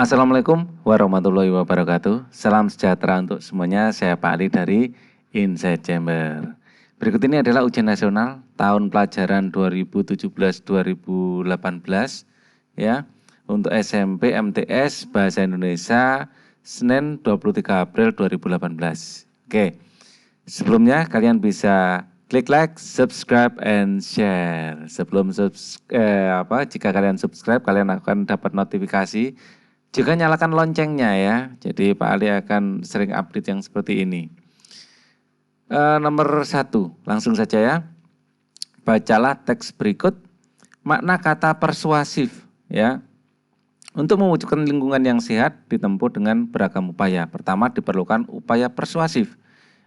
Assalamualaikum warahmatullahi wabarakatuh. Salam sejahtera untuk semuanya. Saya Pak Ali dari Inside Chamber. Berikut ini adalah ujian nasional tahun pelajaran 2017-2018 ya untuk SMP MTS Bahasa Indonesia Senin 23 April 2018. Oke. Sebelumnya kalian bisa klik like, subscribe, and share. Jika kalian subscribe, kalian akan dapat notifikasi. Juga nyalakan loncengnya ya. Jadi Pak Ali akan sering update yang seperti ini. Nomor 1, langsung saja ya. Bacalah teks berikut. Makna kata persuasif ya. Untuk mewujudkan lingkungan yang sehat ditempuh dengan beragam upaya. Pertama, diperlukan upaya persuasif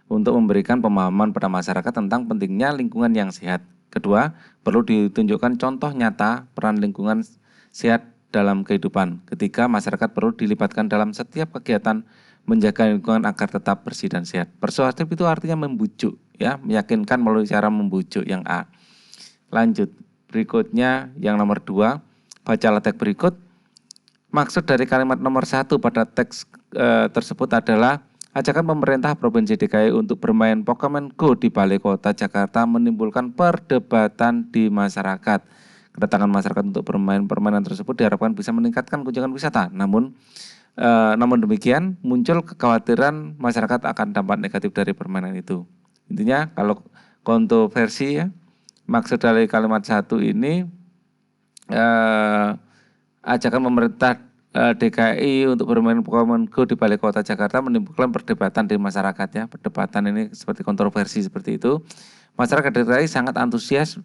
untuk memberikan pemahaman pada masyarakat tentang pentingnya lingkungan yang sehat. Kedua, perlu ditunjukkan contoh nyata peran lingkungan sehat dalam kehidupan. Ketiga, masyarakat perlu dilibatkan dalam setiap kegiatan menjaga lingkungan agar tetap bersih dan sehat. Persuasif itu artinya membujuk, ya, meyakinkan melalui cara membujuk yang A. Lanjut, berikutnya yang nomor 2, bacalah teks berikut. Maksud dari kalimat nomor 1 pada teks tersebut adalah ajakan pemerintah Provinsi DKI untuk bermain Pokemon Go di Balai Kota Jakarta menimbulkan perdebatan di masyarakat. Kedatangan masyarakat untuk bermain permainan tersebut diharapkan bisa meningkatkan kunjungan wisata. Namun demikian muncul kekhawatiran masyarakat akan dampak negatif dari permainan itu. Intinya kalau kontroversi ya, maksud dari kalimat 1 ini ajakan pemerintah DKI untuk bermain Pokemon Go di Balai Kota Jakarta menimbulkan perdebatan di masyarakat ya. Perdebatan ini seperti kontroversi seperti itu. Masyarakat DKI sangat antusias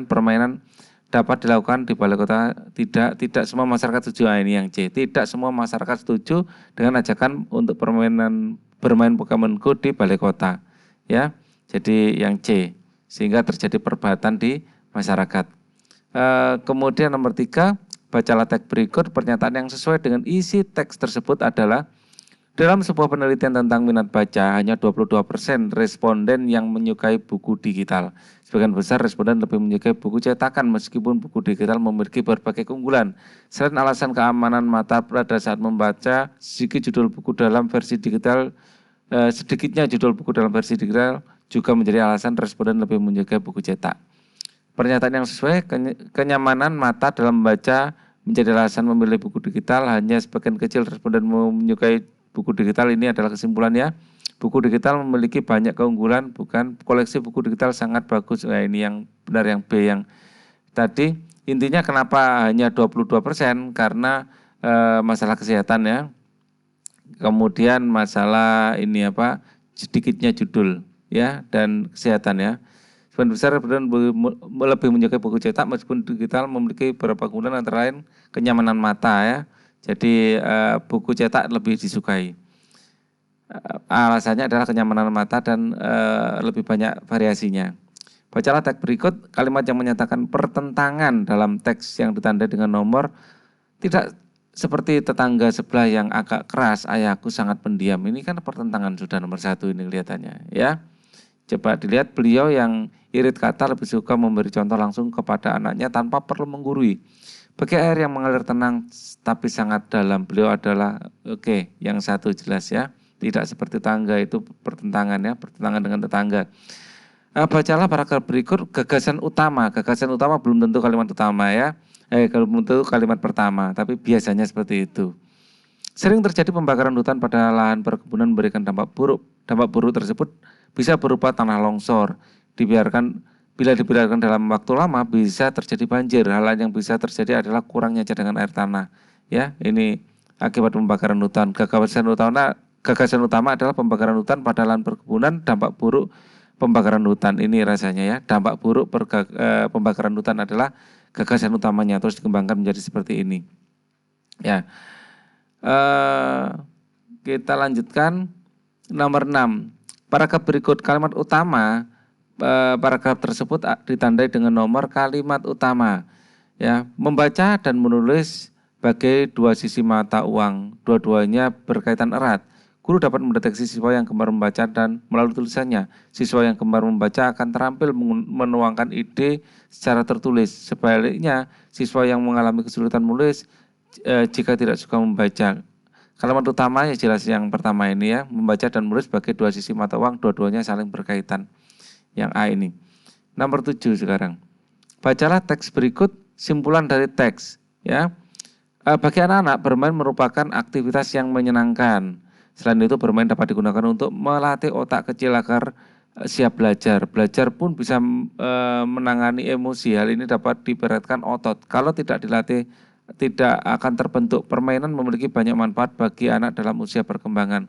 permainan dapat dilakukan di Balai Kota. Tidak semua masyarakat setuju. Ini yang C. Tidak semua masyarakat setuju dengan ajakan untuk bermain Pokemon Go di Balai Kota. Ya. Jadi yang C. Sehingga terjadi perdebatan di masyarakat. Kemudian nomor 3, bacalah teks berikut. Pernyataan yang sesuai dengan isi teks tersebut adalah dalam sebuah penelitian tentang minat baca, hanya 22% responden yang menyukai buku digital. Sebagian besar responden lebih menyukai buku cetakan meskipun buku digital memiliki berbagai keunggulan. Selain alasan keamanan mata pada saat membaca, sedikitnya judul buku dalam versi digital juga menjadi alasan responden lebih menyukai buku cetak. Pernyataan yang sesuai, kenyamanan mata dalam membaca menjadi alasan memilih buku digital. Hanya sebagian kecil responden menyukai buku digital. Ini adalah kesimpulannya. Buku digital memiliki banyak keunggulan, bukan koleksi buku digital sangat bagus. Nah, ini yang benar, yang B yang tadi. Intinya kenapa hanya 22%? Karena masalah kesehatan ya. Kemudian masalah ini sedikitnya judul ya dan kesehatan ya. Sebagian besar lebih menyukai buku cetak meskipun digital memiliki beberapa keunggulan antara lain kenyamanan mata ya. Jadi buku cetak lebih disukai. Alasannya adalah kenyamanan mata dan lebih banyak variasinya. Bacalah teks berikut. Kalimat yang menyatakan pertentangan dalam teks yang ditandai dengan nomor tidak seperti tetangga sebelah yang agak keras, ayahku sangat pendiam. Ini kan pertentangan sudah nomor 1 ini kelihatannya ya. Coba dilihat, beliau yang irit kata lebih suka memberi contoh langsung kepada anaknya tanpa perlu menggurui. Bagi air yang mengalir tenang tapi sangat dalam, beliau adalah yang 1 jelas ya. Tidak seperti tangga, itu pertentangan ya, pertentangan dengan tetangga. Bacalah paragraf berikut. Gagasan utama belum tentu kalimat utama ya. Belum tentu kalimat pertama, tapi biasanya seperti itu. Sering terjadi pembakaran hutan pada lahan perkebunan memberikan dampak buruk. Dampak buruk tersebut bisa berupa tanah longsor. Bila dibiarkan dalam waktu lama bisa terjadi banjir. Hal lain yang bisa terjadi adalah kurangnya cadangan air tanah. Ya, ini akibat pembakaran hutan. Gagasan utama adalah pembakaran hutan pada lahan perkebunan, dampak buruk pembakaran hutan. Ini rasanya ya, dampak buruk pembakaran hutan adalah gagasan utamanya, terus dikembangkan menjadi seperti ini. Ya. Kita lanjutkan nomor 6. Paragraf berikut kalimat utama, paragraf tersebut ditandai dengan nomor kalimat utama. Ya, membaca dan menulis bagai dua sisi mata uang, dua-duanya berkaitan erat. Guru dapat mendeteksi siswa yang gemar membaca dan melalui tulisannya. Siswa yang gemar membaca akan terampil menuangkan ide secara tertulis. Sebaliknya, siswa yang mengalami kesulitan menulis jika tidak suka membaca. Kalimat utama ya jelas yang pertama ini ya, membaca dan menulis sebagai dua sisi mata uang, dua-duanya saling berkaitan. Yang A ini. Nomor 7 sekarang. Bacalah teks berikut simpulan dari teks ya. Bagi anak-anak, bermain merupakan aktivitas yang menyenangkan. Selain itu, bermain dapat digunakan untuk melatih otak kecil agar siap belajar. Belajar pun bisa menangani emosi. Hal ini dapat diberatkan otot. Kalau tidak dilatih, tidak akan terbentuk. Permainan memiliki banyak manfaat bagi anak dalam usia perkembangan.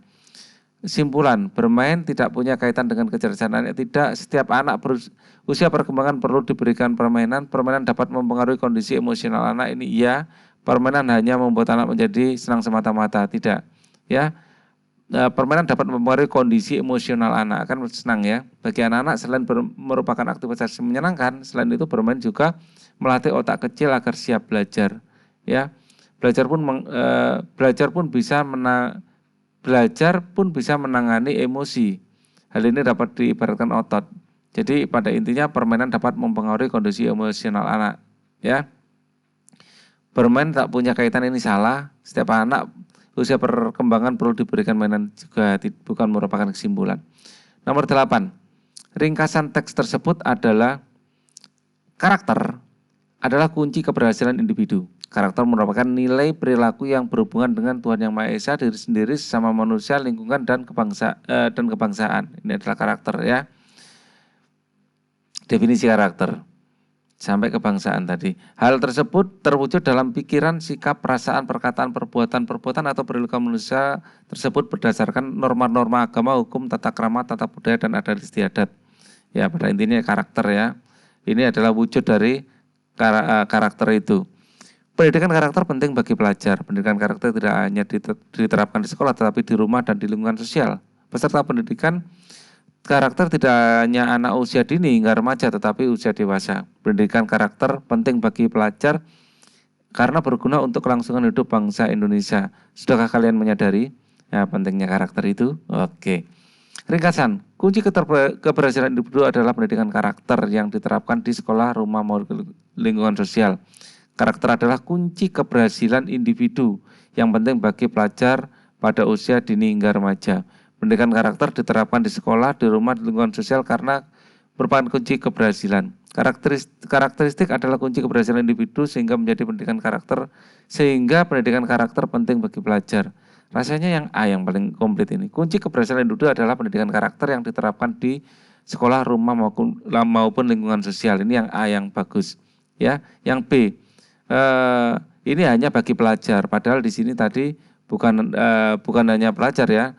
Simpulan, bermain tidak punya kaitan dengan kecerdasan anak. Tidak, setiap anak usia perkembangan perlu diberikan permainan. Permainan dapat mempengaruhi kondisi emosional anak. Ini iya. Permainan hanya membuat anak menjadi senang semata-mata, tidak. Ya, permainan dapat mempengaruhi kondisi emosional anak, kan senang ya. Bagi anak-anak selain merupakan aktivitas yang menyenangkan, selain itu bermain juga melatih otak kecil agar siap belajar. Ya, belajar pun bisa menangani emosi. Hal ini dapat diibaratkan otot. Jadi pada intinya permainan dapat mempengaruhi kondisi emosional anak. Ya. Bermain tak punya kaitan ini salah. Setiap anak usia perkembangan perlu diberikan mainan juga, bukan merupakan kesimpulan. Nomor 8. Ringkasan teks tersebut adalah karakter adalah kunci keberhasilan individu. Karakter merupakan nilai perilaku yang berhubungan dengan Tuhan Yang Maha Esa, diri sendiri, sesama manusia, lingkungan, dan kebangsaan. Ini adalah karakter ya. Definisi karakter. Sampai kebangsaan tadi. Hal tersebut terwujud dalam pikiran, sikap, perasaan, perkataan, perbuatan atau perilaku manusia tersebut berdasarkan norma-norma agama, hukum, tata krama, tata budaya, dan adat istiadat. Ya, pada intinya karakter ya. Ini adalah wujud dari karakter itu. Pendidikan karakter penting bagi pelajar. Pendidikan karakter tidak hanya diterapkan di sekolah, tetapi di rumah dan di lingkungan sosial. Peserta pendidikan karakter tidak hanya anak usia dini hingga remaja, tetapi usia dewasa. Pendidikan karakter penting bagi pelajar karena berguna untuk kelangsungan hidup bangsa Indonesia. Sudahkah kalian menyadari pentingnya karakter itu? Oke. Ringkasan, kunci keberhasilan individu adalah pendidikan karakter yang diterapkan di sekolah, rumah, maupun lingkungan sosial. Karakter adalah kunci keberhasilan individu yang penting bagi pelajar pada usia dini hingga remaja. Pendidikan karakter diterapkan di sekolah, di rumah, di lingkungan sosial karena merupakan kunci keberhasilan. Karakteristik adalah kunci keberhasilan individu sehingga menjadi pendidikan karakter, sehingga pendidikan karakter penting bagi pelajar. Rasanya yang A yang paling komplit ini. Kunci keberhasilan individu adalah pendidikan karakter yang diterapkan di sekolah, rumah maupun lingkungan sosial. Ini yang A yang bagus. Ya, yang B ini hanya bagi pelajar. Padahal di sini tadi bukan hanya pelajar ya.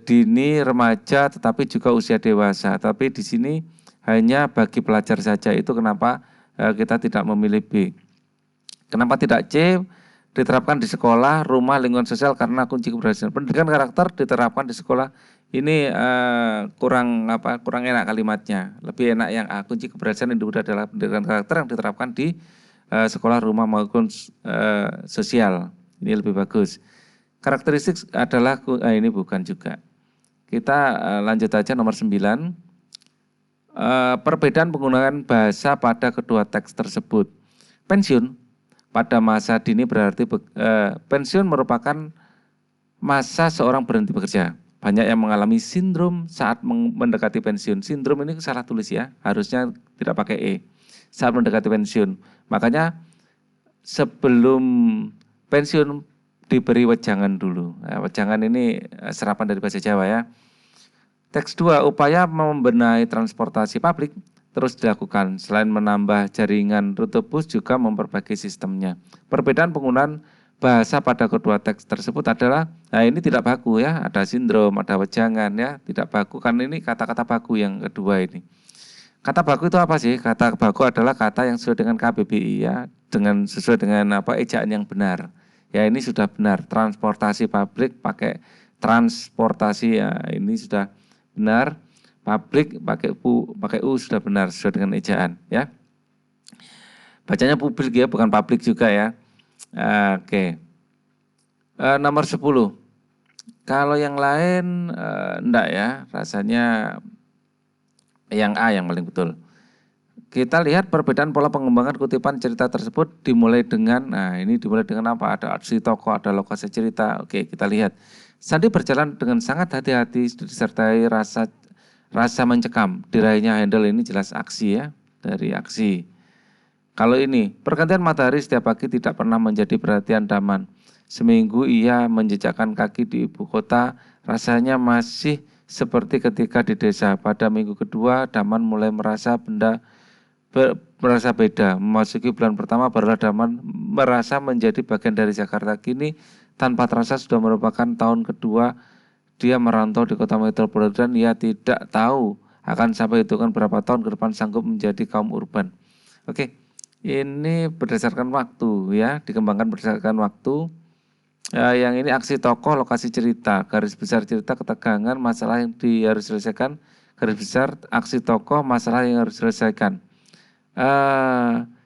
Dini, remaja, tetapi juga usia dewasa. Tapi di sini hanya bagi pelajar saja. Itu kenapa kita tidak memilih B. Kenapa tidak C? Diterapkan di sekolah, rumah, lingkungan sosial karena kunci keberhasilan. Pendidikan karakter diterapkan di sekolah. Ini kurang enak kalimatnya. Lebih enak yang A. Kunci keberhasilan individu adalah pendidikan karakter yang diterapkan di sekolah, rumah maupun sosial. Ini lebih bagus. Karakteristik adalah ini bukan juga. Kita lanjut aja nomor 9. Perbedaan penggunaan bahasa pada kedua teks tersebut. Pensiun pada masa dini berarti pensiun merupakan masa seorang berhenti bekerja. Banyak yang mengalami sindrom saat mendekati pensiun. Sindrom ini salah tulis ya, harusnya tidak pakai E. Saat mendekati pensiun. Makanya sebelum pensiun diberi wejangan dulu. Wejangan ini serapan dari bahasa Jawa ya. Teks 2, upaya membenahi transportasi publik terus dilakukan. Selain menambah jaringan rute bus juga memperbaiki sistemnya. Perbedaan penggunaan bahasa pada kedua teks tersebut adalah, ini tidak baku ya, ada sindrom, ada wejangan ya, tidak baku kan ini kata-kata baku yang kedua ini. Kata baku itu apa sih? Kata baku adalah kata yang sesuai dengan KBBI ya, sesuai dengan ejaan yang benar. Ya ini sudah benar, transportasi publik pakai transportasi ya ini sudah benar, publik pakai U sudah benar sesuai dengan ejaan ya. Bacanya publik ya, bukan publik juga ya. Oke. Nomor 10. Kalau yang lain enggak ya, rasanya yang A yang paling betul. kita lihat perbedaan pola pengembangan kutipan cerita tersebut dimulai dengan, ini dimulai dengan apa? Ada aksi tokoh, ada lokasi cerita. Oke, kita lihat. Sandi berjalan dengan sangat hati-hati disertai rasa mencekam. Diraihnya handle ini jelas aksi ya, dari aksi. Kalau ini, pergantian matahari setiap pagi tidak pernah menjadi perhatian Daman. Seminggu ia menjejakkan kaki di ibu kota, rasanya masih seperti ketika di desa. Pada minggu kedua, Daman mulai merasa beda. Memasuki bulan pertama barulah Daman merasa menjadi bagian dari Jakarta. Kini tanpa terasa sudah merupakan tahun kedua dia merantau di kota metropolitan. Ia tidak tahu akan sampai hitungan berapa tahun ke depan sanggup menjadi kaum urban. Oke, ini berdasarkan waktu ya, dikembangkan berdasarkan waktu. Yang ini aksi tokoh, lokasi cerita, garis besar cerita, ketegangan, masalah yang harus diselesaikan, garis besar aksi tokoh, masalah yang harus diselesaikan.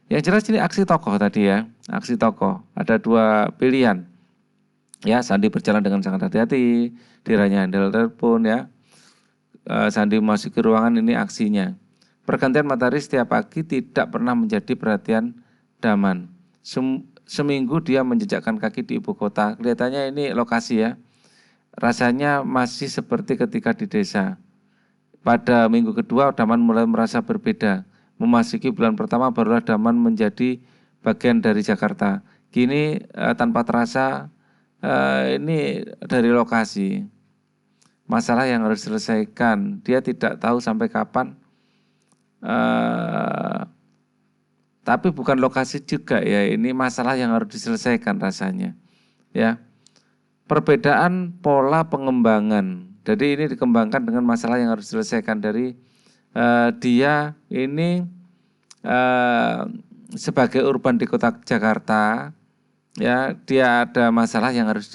Yang jelas ini aksi tokoh tadi ya, aksi tokoh. Ada dua pilihan. Ya, Sandi berjalan dengan sangat hati-hati, diraihnya handle telepon ya. Sandi memasuki ruangan, ini aksinya. Pergantian matahari setiap pagi tidak pernah menjadi perhatian Daman. Seminggu dia menjejakkan kaki di ibu kota. Kelihatannya ini lokasi ya. Rasanya masih seperti ketika di desa. Pada minggu kedua Daman mulai merasa berbeda. Memasuki bulan pertama barulah Daman menjadi bagian dari Jakarta. Kini tanpa terasa ini dari lokasi. Masalah yang harus diselesaikan. Dia tidak tahu sampai kapan. Tapi bukan lokasi juga ya, ini masalah yang harus diselesaikan rasanya. Ya, perbedaan pola pengembangan. Jadi ini dikembangkan dengan masalah yang harus diselesaikan dari dia ini sebagai urban di kota Jakarta. Ya, dia ada masalah yang harus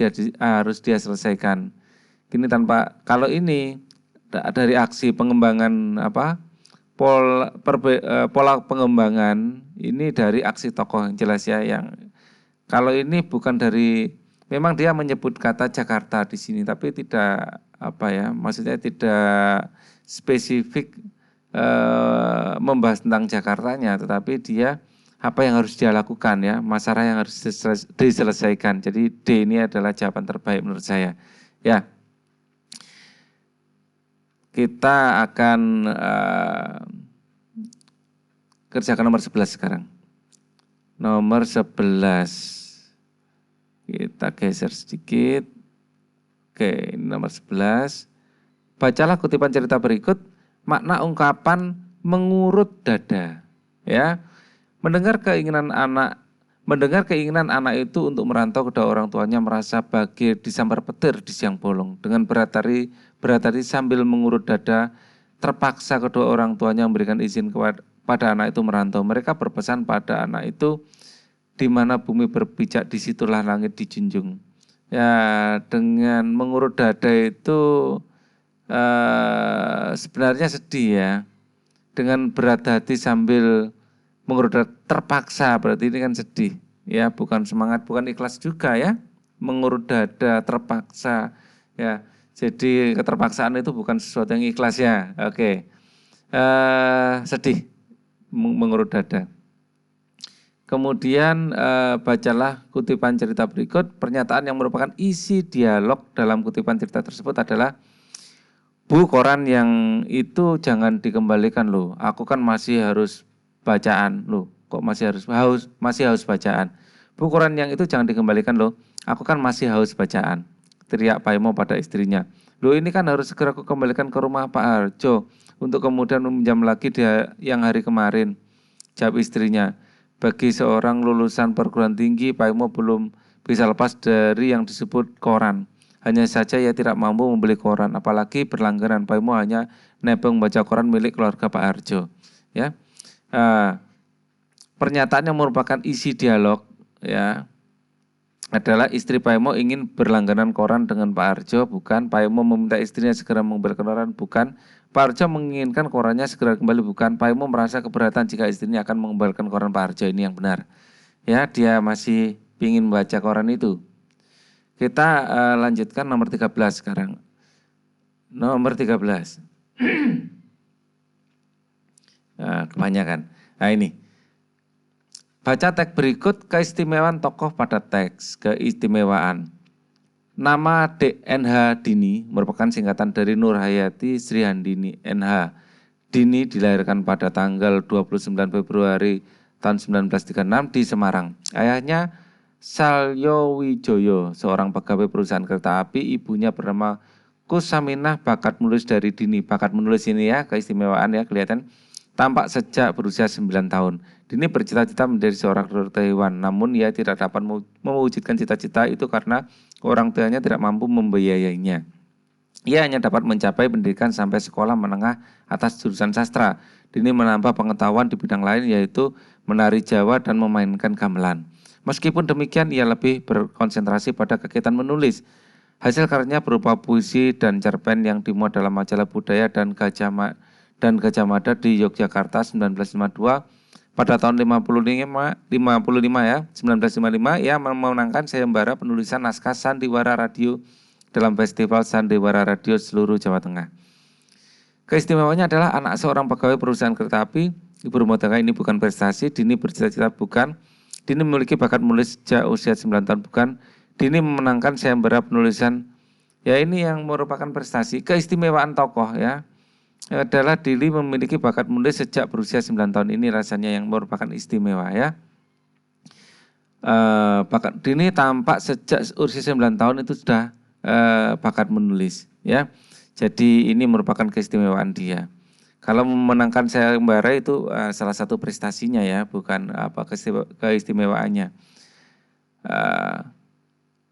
dia selesaikan. Ini tanpa, kalau ini dari aksi pengembangan pola pengembangan ini dari aksi tokoh yang jelas ya, yang kalau ini bukan dari, memang dia menyebut kata Jakarta di sini tapi tidak maksudnya tidak spesifik membahas tentang Jakartanya, tetapi dia apa yang harus dia lakukan ya, masalah yang harus diselesaikan. Jadi D ini adalah jawaban terbaik menurut saya ya. Kita akan kerjakan nomor 11 sekarang. Nomor 11. Kita geser sedikit. Oke, ini nomor 11. Bacalah kutipan cerita berikut. Makna ungkapan mengurut dada. Ya. Mendengar keinginan anak itu untuk merantau, kedua orang tuanya merasa bahagia disambar petir di siang bolong. Dengan berat hati sambil mengurut dada, terpaksa kedua orang tuanya memberikan izin kepada anak itu merantau. Mereka berpesan pada anak itu, di mana bumi berpijak, disitulah langit dijunjung. Ya, dengan mengurut dada itu sebenarnya sedih ya. Dengan berat hati sambil mengurut dada, terpaksa, berarti ini kan sedih ya, bukan semangat, bukan ikhlas juga ya. Mengurut dada terpaksa ya, jadi keterpaksaan itu bukan sesuatu yang ikhlas ya. Oke, sedih mengurut dada. Kemudian bacalah kutipan cerita berikut. Pernyataan yang merupakan isi dialog dalam kutipan cerita tersebut adalah, Bu, koran yang itu jangan dikembalikan loh, aku kan masih harus bacaan loh. Kok masih haus bacaan? Bu, koran yang itu jangan dikembalikan loh, aku kan masih haus bacaan, teriak Paimo pada istrinya. Loh, ini kan harus segera aku kembalikan ke rumah Pak Harjo untuk kemudian meminjam lagi dia yang hari kemarin, jawab istrinya. Bagi seorang lulusan perguruan tinggi, Paimo belum bisa lepas dari yang disebut koran. Hanya saja ia tidak mampu membeli koran, apalagi berlangganan. Paimo hanya nebeng membaca koran milik keluarga Pak Harjo. Ya, pernyataan yang merupakan isi dialog ya adalah istri Paimo ingin berlangganan koran dengan Pak Harjo, bukan. Paimo meminta istrinya segera membeli koran, bukan. Pak Harjo menginginkan korannya segera kembali, bukan. Paimo merasa keberatan jika istrinya akan mengembalikan koran Pak Harjo, ini yang benar. Ya, dia masih ingin membaca koran itu. Kita lanjutkan nomor 13 sekarang. Nomor 13. Kebanyakan. Nah ini, baca teks berikut keistimewaan tokoh pada teks. Keistimewaan. Nama DNH Dini merupakan singkatan dari Nur Hayati Sri Handini NH. Dini dilahirkan pada tanggal 29 Februari tahun 1936 di Semarang. Ayahnya Salyo Wijoyo, seorang pegawai perusahaan kereta api. Ibunya bernama Kusaminah, bakat menulis dari dini. Bakat menulis ini ya, keistimewaan ya, kelihatan. Tampak sejak berusia 9 tahun. Dini bercita-cita menjadi seorang dokter hewan, namun ia tidak dapat mewujudkan cita-cita itu karena orang tuanya tidak mampu membiayainya. Ia hanya dapat mencapai pendidikan sampai sekolah menengah atas jurusan sastra. Dini menambah pengetahuan di bidang lain, yaitu menari Jawa dan memainkan gamelan. Meskipun demikian, ia lebih berkonsentrasi pada kegiatan menulis. Hasil karyanya berupa puisi dan cerpen yang dimuat dalam majalah Budaya dan Gajah Mada di Yogyakarta 1952. Pada tahun 1955 ia memenangkan sayembara penulisan naskah Sandiwara Radio dalam Festival Sandiwara Radio seluruh Jawa Tengah. Keistimewaannya adalah anak seorang pegawai perusahaan kereta api. Ibu rumah tangga ini bukan prestasi. Dini bercita-cita bukan. Dini memiliki bakat menulis sejak usia 9 tahun bukan. Dini memenangkan sayembara penulisan. Ya ini yang merupakan prestasi. Keistimewaan tokoh ya adalah Dini memiliki bakat menulis sejak berusia 9 tahun, ini rasanya yang merupakan istimewa ya. Bakat Dini tampak sejak usia 9 tahun itu sudah bakat menulis ya. Jadi ini merupakan keistimewaan dia. Kalau memenangkan sayembara itu salah satu prestasinya ya, bukan apa keistimewaannya.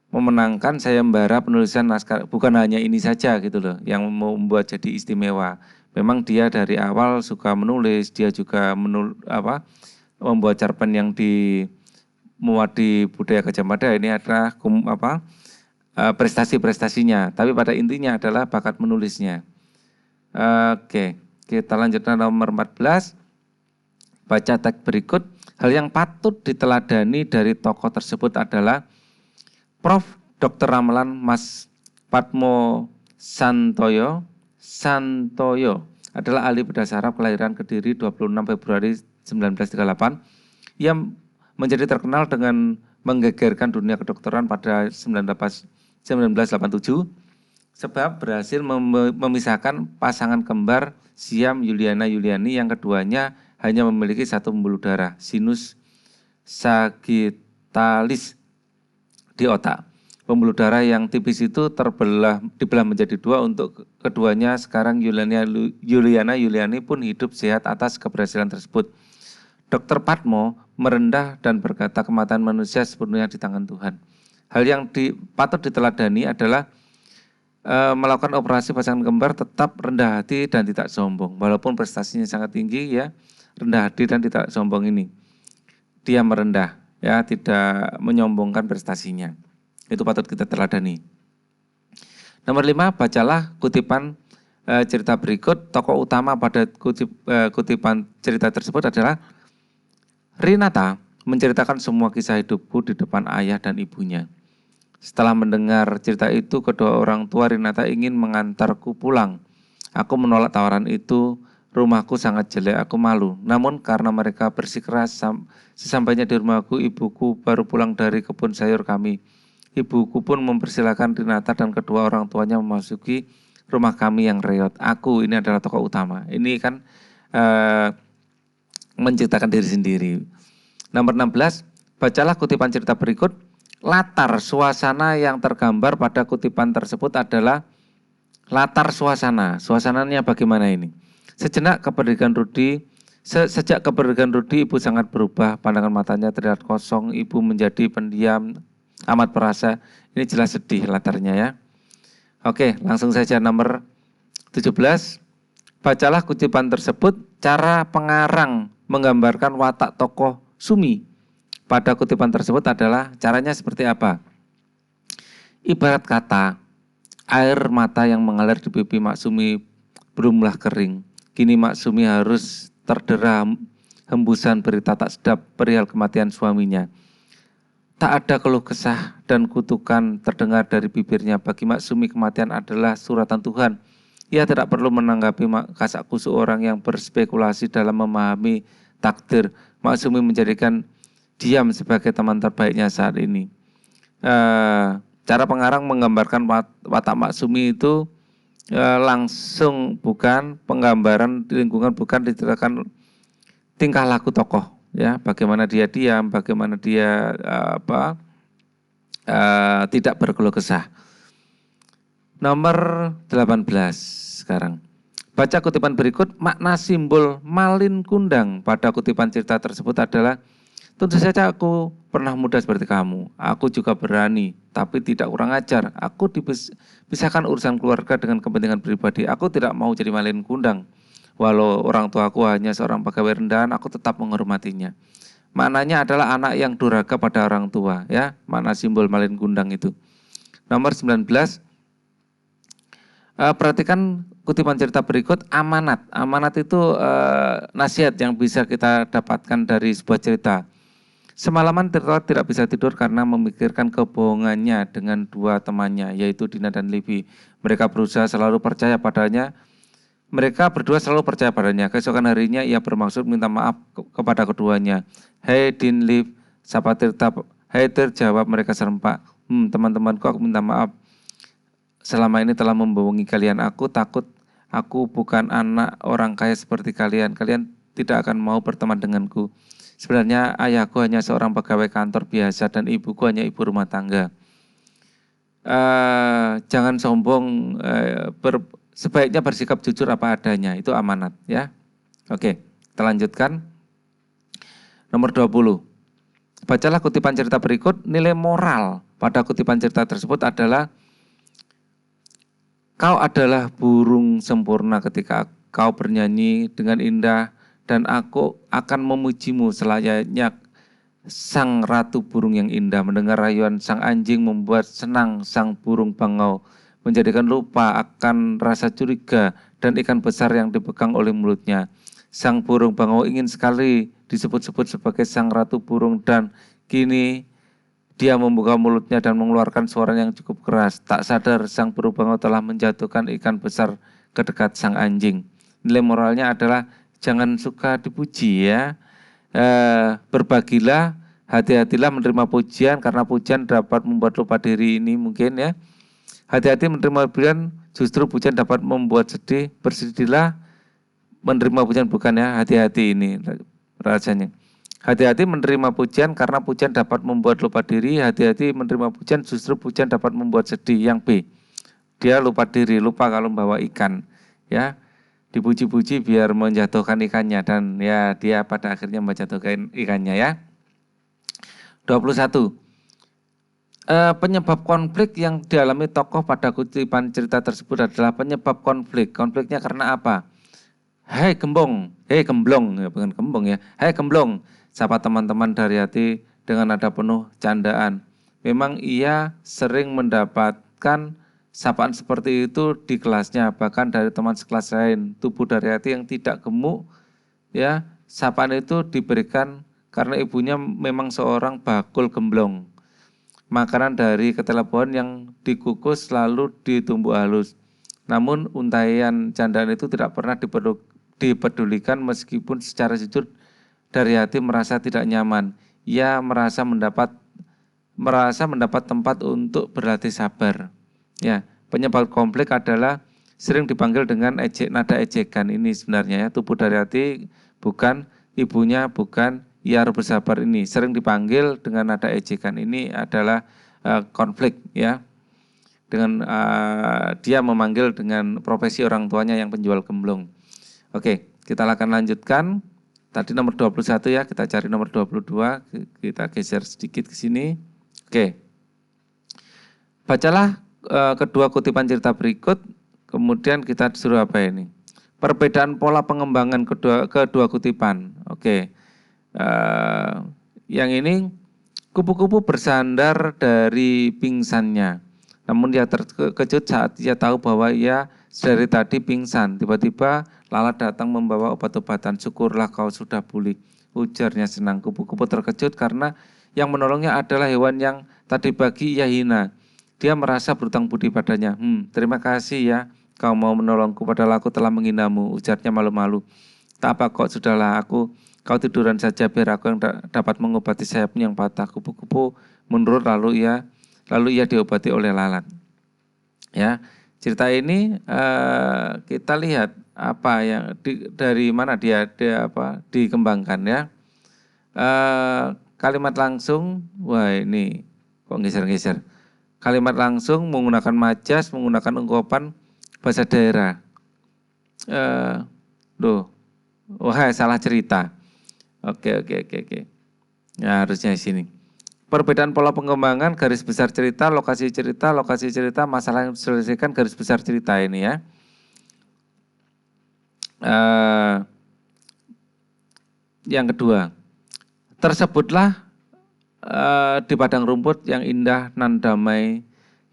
Memenangkan sayembara penulisan naskah, bukan hanya ini saja gitu loh yang membuat jadi istimewa. Memang dia dari awal suka menulis, dia juga membuat cerpen yang dimuat di Budaya Gajah Mada. Ini adalah prestasi-prestasinya, tapi pada intinya adalah bakat menulisnya. Oke, kita lanjutkan nomor 14. Baca teks berikut. Hal yang patut diteladani dari tokoh tersebut adalah Prof. Dr. Ramelan Mas Padmo Santoyo adalah ahli bahasa Arab kelahiran Kediri 26 Februari 1938. Ia menjadi terkenal dengan menggegerkan dunia kedokteran pada 1987 sebab berhasil memisahkan pasangan kembar Siam Yuliana Yuliani yang keduanya hanya memiliki satu pembuluh darah, sinus sagittalis di otak. Pembuluh darah yang tipis itu dibelah menjadi dua untuk keduanya. Sekarang Yuliana Yuliani pun hidup sehat atas keberhasilan tersebut. Dr. Padmo merendah dan berkata kematian manusia sepenuhnya di tangan Tuhan. Hal yang patut diteladani adalah melakukan operasi pasangan kembar tetap rendah hati dan tidak sombong. Walaupun prestasinya sangat tinggi ya, rendah hati dan tidak sombong ini. Dia merendah ya, tidak menyombongkan prestasinya. Itu patut kita teladani. Nomor 5, bacalah kutipan cerita berikut. Tokoh utama pada kutipan cerita tersebut adalah Rinata menceritakan semua kisah hidupku di depan ayah dan ibunya. Setelah mendengar cerita itu, kedua orang tua Rinata ingin mengantarku pulang. Aku menolak tawaran itu. Rumahku sangat jelek, aku malu. Namun karena mereka bersikeras, sesampainya di rumahku, ibuku baru pulang dari kebun sayur kami. Ibuku pun mempersilahkan Rinata dan kedua orang tuanya memasuki rumah kami yang reot. Aku ini adalah tokoh utama. Ini kan menciptakan diri sendiri. Nomor 16, bacalah kutipan cerita berikut. Latar suasana yang tergambar pada kutipan tersebut adalah latar suasana. Suasananya bagaimana ini? Sejak keperdikan Rudi, ibu sangat berubah. Pandangan matanya terlihat kosong. Ibu menjadi pendiam, amat perasa. Ini jelas sedih latarnya ya. Oke, langsung saja nomor 17. Bacalah kutipan tersebut. Cara pengarang menggambarkan watak tokoh Sumi pada kutipan tersebut adalah caranya seperti apa? Ibarat kata, air mata yang mengalir di pipi Mak Sumi belumlah kering. Kini Mak Sumi harus terdera hembusan berita tak sedap perihal kematian suaminya. Tak ada keluh kesah dan kutukan terdengar dari bibirnya. Bagi Mak Sumi kematian adalah suratan Tuhan. Ia tidak perlu menanggapi kasak kusuk orang yang berspekulasi dalam memahami takdir. Maksumi menjadikan diam sebagai teman terbaiknya saat ini. Cara pengarang menggambarkan watak Maksumi itu langsung bukan penggambaran di lingkungan, bukan diceritakan tingkah laku tokoh, ya, bagaimana dia diam, bagaimana dia tidak berkeluh kesah. Nomor 18 sekarang. Baca kutipan berikut, makna simbol malin kundang pada kutipan cerita tersebut adalah: tentu saja aku pernah muda seperti kamu, aku juga berani, tapi tidak kurang ajar. Aku dipisahkan urusan keluarga dengan kepentingan pribadi. Aku tidak mau jadi malin kundang. Walau orang tuaku hanya seorang pegawai rendahan, aku tetap menghormatinya. Maknanya adalah anak yang durhaka pada orang tua, ya. Makna simbol malin kundang itu. Nomor 19. Perhatikan kutipan cerita berikut, amanat. Amanat itu nasihat yang bisa kita dapatkan dari sebuah cerita. Semalaman Tirta tidak bisa tidur karena memikirkan kebohongannya dengan dua temannya, yaitu Dina dan Livi. Mereka berusaha selalu percaya padanya. Mereka berdua selalu percaya padanya. Keesokan harinya ia bermaksud minta maaf kepada keduanya. Hei Din, Liv, sapa Tirta. Hei Tir, jawab mereka serempak. Teman-temanku, aku minta maaf. Selama ini telah membohongi kalian. Aku takut aku bukan anak orang kaya seperti kalian. Kalian tidak akan mau berteman denganku. Sebenarnya ayahku hanya seorang pegawai kantor biasa dan ibuku hanya ibu rumah tangga. Jangan sombong, sebaiknya bersikap jujur apa adanya, itu amanat, ya. Oke, kita lanjutkan. Nomor 20. Bacalah kutipan cerita berikut. Nilai moral pada kutipan cerita tersebut adalah: kau adalah burung sempurna ketika kau bernyanyi dengan indah, dan aku akan memujimu selayaknya sang ratu burung yang indah. Mendengar rayuan sang anjing membuat senang sang burung bangau, menjadikan lupa akan rasa curiga dan ikan besar yang dipegang oleh mulutnya. Sang burung bangau ingin sekali disebut-sebut sebagai sang ratu burung, dan kini dia membuka mulutnya dan mengeluarkan suara yang cukup keras. Tak sadar sang burung bangau telah menjatuhkan ikan besar ke dekat sang anjing. Nilai moralnya adalah jangan suka dipuji, ya. Berbagilah, hati-hatilah menerima pujian, karena pujian dapat membuat lupa diri, ini mungkin, ya. Hati-hati menerima pujian, justru pujian dapat membuat sedih. Bersedihlah menerima pujian, bukan, ya. Hati-hati ini rasanya. Hati-hati menerima pujian, karena pujian dapat membuat lupa diri. Hati-hati menerima pujian, justru pujian dapat membuat sedih. Yang B, dia lupa diri, lupa kalau membawa ikan, ya. Dipuji-puji biar menjatuhkan ikannya, dan ya dia pada akhirnya menjatuhkan ikannya, ya. 21. Penyebab konflik yang dialami tokoh pada kutipan cerita tersebut adalah penyebab konflik. Konfliknya karena apa? Hei gembong, hei gemblong, ya, bukan gembong, ya. Hei gemblong, sapa teman-teman dari hati dengan nada penuh candaan. Memang ia sering mendapatkan sapaan seperti itu di kelasnya, bahkan dari teman sekelas lain. Tubuh dari hati yang tidak gemuk, ya, sapaan itu diberikan karena ibunya memang seorang bakul gemblong. Makanan dari ketela pohon yang dikukus lalu ditumbuk halus. Namun untaian candaan itu tidak pernah dipedulikan, meskipun secara jujur dari hati merasa tidak nyaman. Ia merasa mendapat tempat untuk berlatih sabar. Ya, penyebab konflik adalah sering dipanggil dengan nada ejekan ini sebenarnya, ya. Tubuh dari hati bukan, ibunya bukan, ia harus bersabar, ini sering dipanggil dengan nada ejekan. Ini adalah konflik, ya. Dengan dia memanggil dengan profesi orang tuanya yang penjual gemblong. Oke, kita akan lanjutkan. Tadi nomor 21, ya, kita cari nomor 22, kita geser sedikit ke sini. Oke. Bacalah kedua kutipan cerita berikut, kemudian kita disuruh apa ini? Perbedaan pola pengembangan kedua kutipan. Oke. Yang ini, kupu-kupu bersandar dari pingsannya. Namun dia terkejut saat ia tahu bahwa ia dari tadi pingsan. Tiba-tiba lalat datang membawa obat-obatan. Syukurlah kau sudah pulih, ujarnya senang. Kupu-kupu terkejut karena yang menolongnya adalah hewan yang tadi pagi ia hina. Dia merasa berutang budi padanya. Terima kasih, ya, kau mau menolongku padahal aku telah menghinamu, ujarnya malu-malu. Tak apa kok, sudahlah, aku Kau tiduran saja biar aku yang dapat mengobati sayapmu yang patah. Kupu-kupu menurut lalu ia diobati oleh lalat. Ya, cerita ini kita lihat apa yang dari mana dia dikembangkan ya. Kalimat langsung, wah ini kok geser-geser. Kalimat langsung menggunakan majas, menggunakan ungkapan bahasa daerah. Wah salah cerita. Oke. Ya, harusnya di sini. Perbedaan pola pengembangan, garis besar cerita, lokasi cerita, masalah yang diselesaikan, garis besar cerita ini ya. Yang kedua, tersebutlah di padang rumput yang indah nan damai,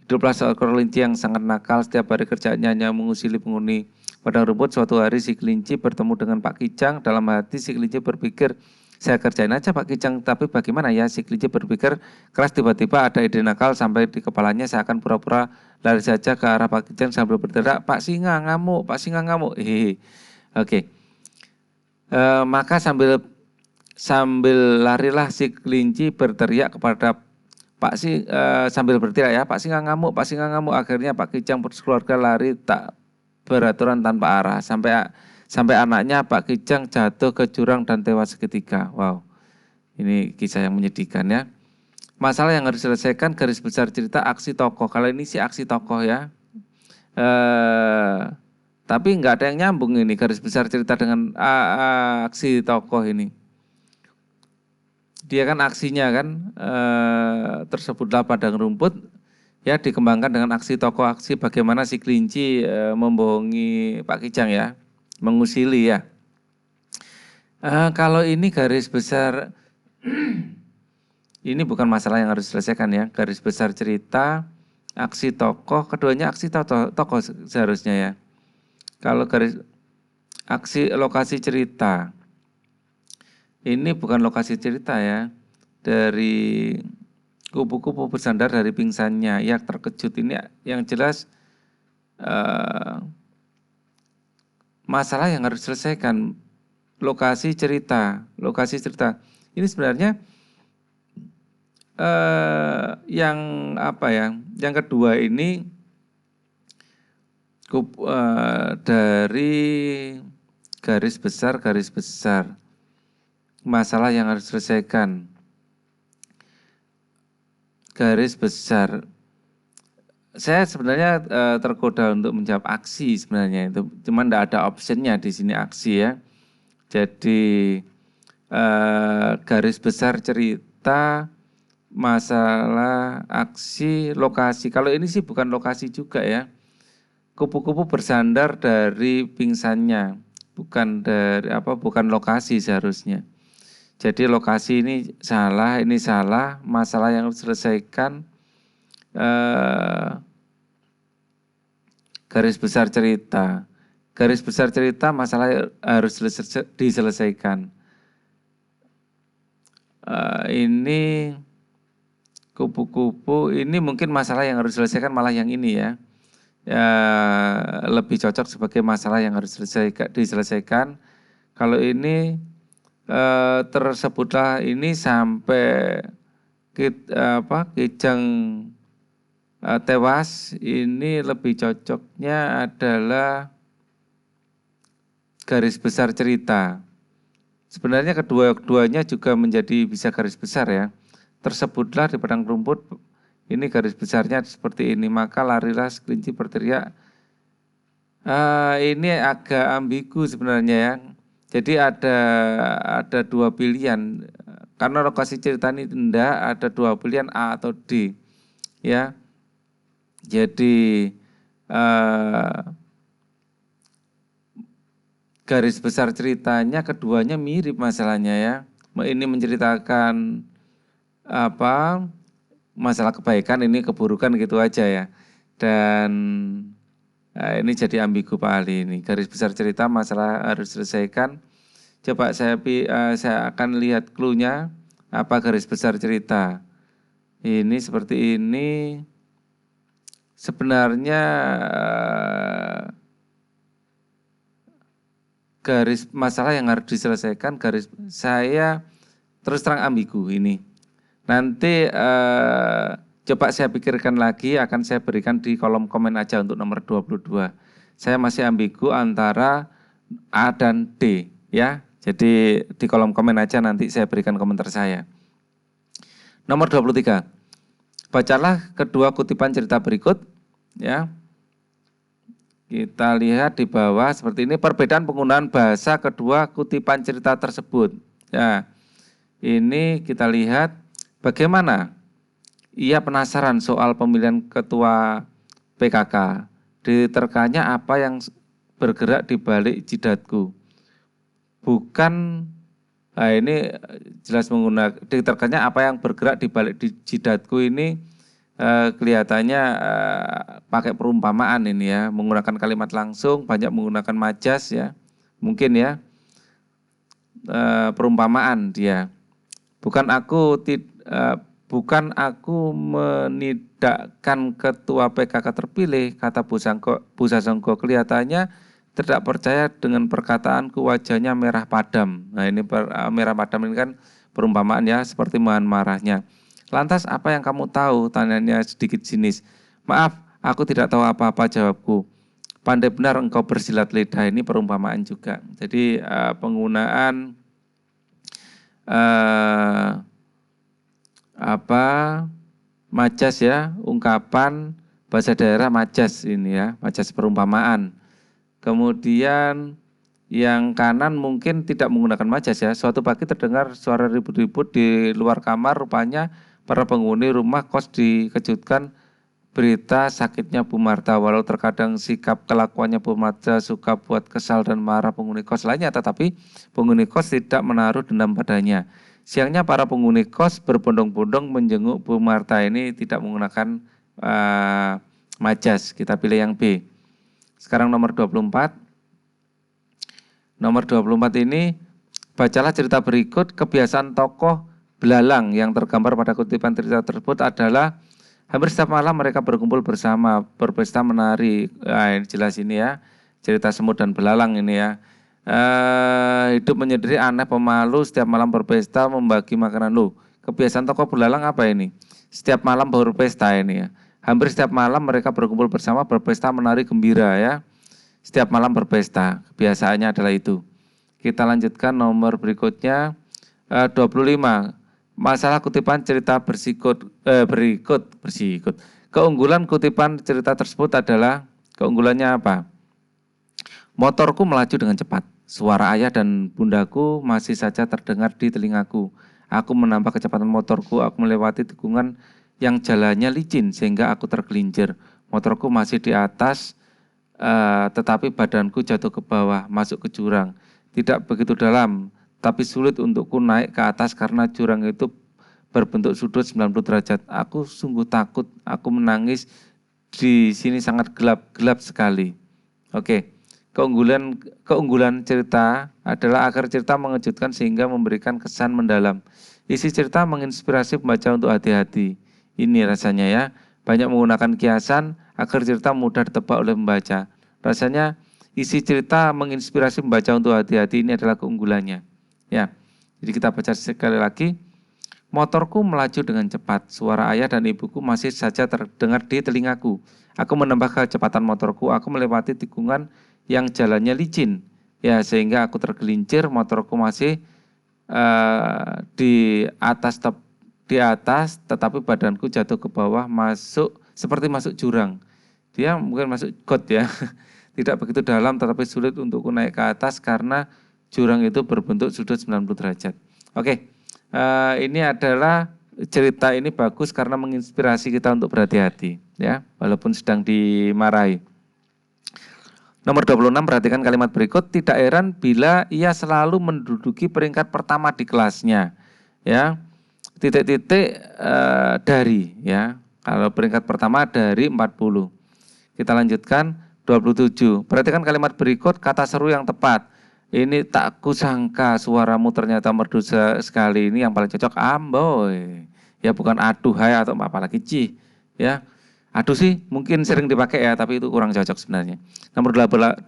hiduplah seekor kelinci yang sangat nakal. Setiap hari kerjaannya hanya mengusili penghuni padang rumput. Suatu hari si kelinci bertemu dengan Pak Kijang. Dalam hati si kelinci berpikir, saya kerjain aja Pak Kijang, tapi bagaimana ya? Si kelinci berpikir keras. Tiba-tiba ada ide nakal sampai di kepalanya. Saya akan pura-pura lari saja ke arah Pak Kijang sambil berteriak, Pak Singa ngamuk, Pak Singa ngamuk. Oke. Maka sambil larilah si kelinci berteriak kepada sambil berteriak ya, Pak Singa ngamuk, Pak Singa ngamuk. Akhirnya Pak Kijang sekeluarga lari tak beraturan tanpa arah sampai anaknya Pak Kijang jatuh ke jurang dan tewas seketika. Wow, ini kisah yang menyedihkan ya. Masalah yang harus diselesaikan, garis besar cerita, aksi tokoh. Kalau ini sih aksi tokoh ya. Tapi nggak ada yang nyambung ini garis besar cerita dengan aksi tokoh ini. Dia kan aksinya kan tersebutlah padang rumput ya, dikembangkan dengan aksi tokoh, aksi bagaimana si kelinci membohongi Pak Kijang ya, mengusili ya. Kalau ini garis besar ini bukan masalah yang harus diselesaikan ya, garis besar cerita, aksi tokoh, keduanya aksi tokoh seharusnya ya. Kalau garis aksi lokasi cerita, ini bukan lokasi cerita ya. Dari kupu-kupu bersandar dari pingsannya, ya terkejut ini yang jelas masalah yang harus diselesaikan. Lokasi cerita. Ini sebenarnya yang apa ya? Yang kedua ini dari garis besar. Masalah yang harus diselesaikan. Garis besar. Saya sebenarnya tergoda untuk menjawab aksi sebenarnya itu, cuman tidak ada optionnya di sini aksi ya. Jadi garis besar cerita, masalah, aksi, lokasi. Kalau ini sih bukan lokasi juga ya. Kupu-kupu bersandar dari pingsannya, bukan lokasi seharusnya. Jadi lokasi ini salah, masalah yang harus diselesaikan. Garis besar cerita, masalah harus diselesaikan. Ini kupu-kupu, ini mungkin masalah yang harus diselesaikan malah yang ini ya. Lebih cocok sebagai masalah yang harus diselesaikan. Kalau ini tersebutlah ini sampai Kijang tewas, ini lebih cocoknya adalah garis besar cerita. Sebenarnya keduanya juga menjadi bisa garis besar ya. Tersebutlah di padang rumput, ini garis besarnya seperti ini, maka larilah kelinci berteriak. Ini agak ambigu sebenarnya ya. Jadi ada dua pilihan. Karena lokasi cerita ini tidak, ada dua pilihan A atau D. Ya. Jadi garis besar ceritanya keduanya mirip masalahnya ya. Ini menceritakan masalah kebaikan, ini keburukan gitu aja ya. Dan ini jadi ambigu Pak Ali ini. Garis besar cerita, masalah harus diselesaikan. Coba saya akan lihat clue-nya apa garis besar cerita. Ini seperti ini. Sebenarnya garis masalah yang harus diselesaikan, saya terus terang ambigu ini. Nanti coba saya pikirkan lagi, akan saya berikan di kolom komen aja untuk nomor 22. Saya masih ambigu antara A dan D ya. Jadi di kolom komen aja nanti saya berikan komentar saya. Nomor 23. Bacalah kedua kutipan cerita berikut ya. Kita lihat di bawah seperti ini perbedaan penggunaan bahasa kedua kutipan cerita tersebut. Ya, ini kita lihat bagaimana ia penasaran soal pemilihan ketua PKK. Diterkanya apa yang bergerak di balik jidatku. Bukan, nah ini jelas menggunakan diterkanya apa yang bergerak di balik jidatku ini. Kelihatannya pakai perumpamaan ini ya, menggunakan kalimat langsung, banyak menggunakan majas ya, mungkin ya, perumpamaan dia. Bukan aku menidakkan ketua PKK terpilih, kata Bu Sasongko, kelihatannya tidak percaya dengan perkataanku, wajahnya merah padam. Nah ini merah padam ini kan perumpamaan ya, seperti mohon marahnya. Lantas apa yang kamu tahu? Tanyanya sedikit sinis. Maaf, aku tidak tahu apa-apa, jawabku. Pandai benar engkau bersilat lidah, ini perumpamaan juga. Jadi penggunaan majas ya, ungkapan bahasa daerah majas ini ya, majas perumpamaan. Kemudian yang kanan mungkin tidak menggunakan majas ya. Suatu pagi terdengar suara ribut-ribut di luar kamar, rupanya para penghuni rumah kos dikejutkan berita sakitnya Bu Marta. Walau terkadang sikap kelakuannya Bu Marta suka buat kesal dan marah penghuni kos lainnya, tetapi penghuni kos tidak menaruh dendam padanya. Siangnya para penghuni kos berbondong-bondong menjenguk Bu Marta, ini tidak menggunakan majas. Kita pilih yang B. Sekarang nomor 24. Nomor 24 ini, bacalah cerita berikut. Kebiasaan tokoh belalang yang tergambar pada kutipan cerita tersebut adalah hampir setiap malam mereka berkumpul bersama, berpesta menari. Nah, ini jelas ini ya, cerita semut dan belalang ini ya. Hidup menyendiri, aneh, pemalu, setiap malam berpesta, membagi makanan. Loh, kebiasaan tokoh belalang apa ini? Setiap malam berpesta ini ya. Hampir setiap malam mereka berkumpul bersama, berpesta menari gembira ya. Setiap malam berpesta, kebiasaannya adalah itu. Kita lanjutkan nomor berikutnya, 25. Masalah kutipan cerita berikut. Keunggulan kutipan cerita tersebut adalah, keunggulannya apa? Motorku melaju dengan cepat. Suara ayah dan bundaku masih saja terdengar di telingaku. Aku menambah kecepatan motorku, aku melewati tikungan yang jalannya licin sehingga aku tergelincir. Motorku masih di atas, tetapi badanku jatuh ke bawah, masuk ke jurang. Tidak begitu dalam, tapi sulit untukku naik ke atas karena jurang itu berbentuk sudut 90 derajat. Aku sungguh takut, aku menangis. Di sini sangat gelap sekali. Oke. Keunggulan cerita adalah akhir cerita mengejutkan sehingga memberikan kesan mendalam. Isi cerita menginspirasi pembaca untuk hati-hati. Ini rasanya ya, banyak menggunakan kiasan, akhir cerita mudah ditebak oleh pembaca. Rasanya isi cerita menginspirasi pembaca untuk hati-hati, ini adalah keunggulannya. Ya, jadi kita baca sekali lagi. Motorku melaju dengan cepat, suara ayah dan ibuku masih saja terdengar di telingaku. Aku menambah kecepatan motorku, aku melewati tikungan yang jalannya licin, ya sehingga aku tergelincir. Motorku masih di atas, tetapi badanku jatuh ke bawah, seperti masuk jurang. Dia mungkin masuk got ya, tidak begitu dalam, tetapi sulit untukku naik ke atas karena jurang itu berbentuk sudut 90 derajat. Oke. Ini adalah cerita ini bagus karena menginspirasi kita untuk berhati-hati ya, walaupun sedang dimarahi. Nomor 26, perhatikan kalimat berikut. Tidak heran bila ia selalu menduduki peringkat pertama di kelasnya ya. Dari ya. Kalau peringkat pertama dari 40. Kita lanjutkan 27. Perhatikan kalimat berikut, kata seru yang tepat. Ini tak kusangka suaramu ternyata merdu sekali. Ini yang paling cocok, amboy. Ya bukan aduhai atau apalagi cih. Ya. Aduh sih mungkin sering dipakai ya, tapi itu kurang cocok sebenarnya. Nomor 28,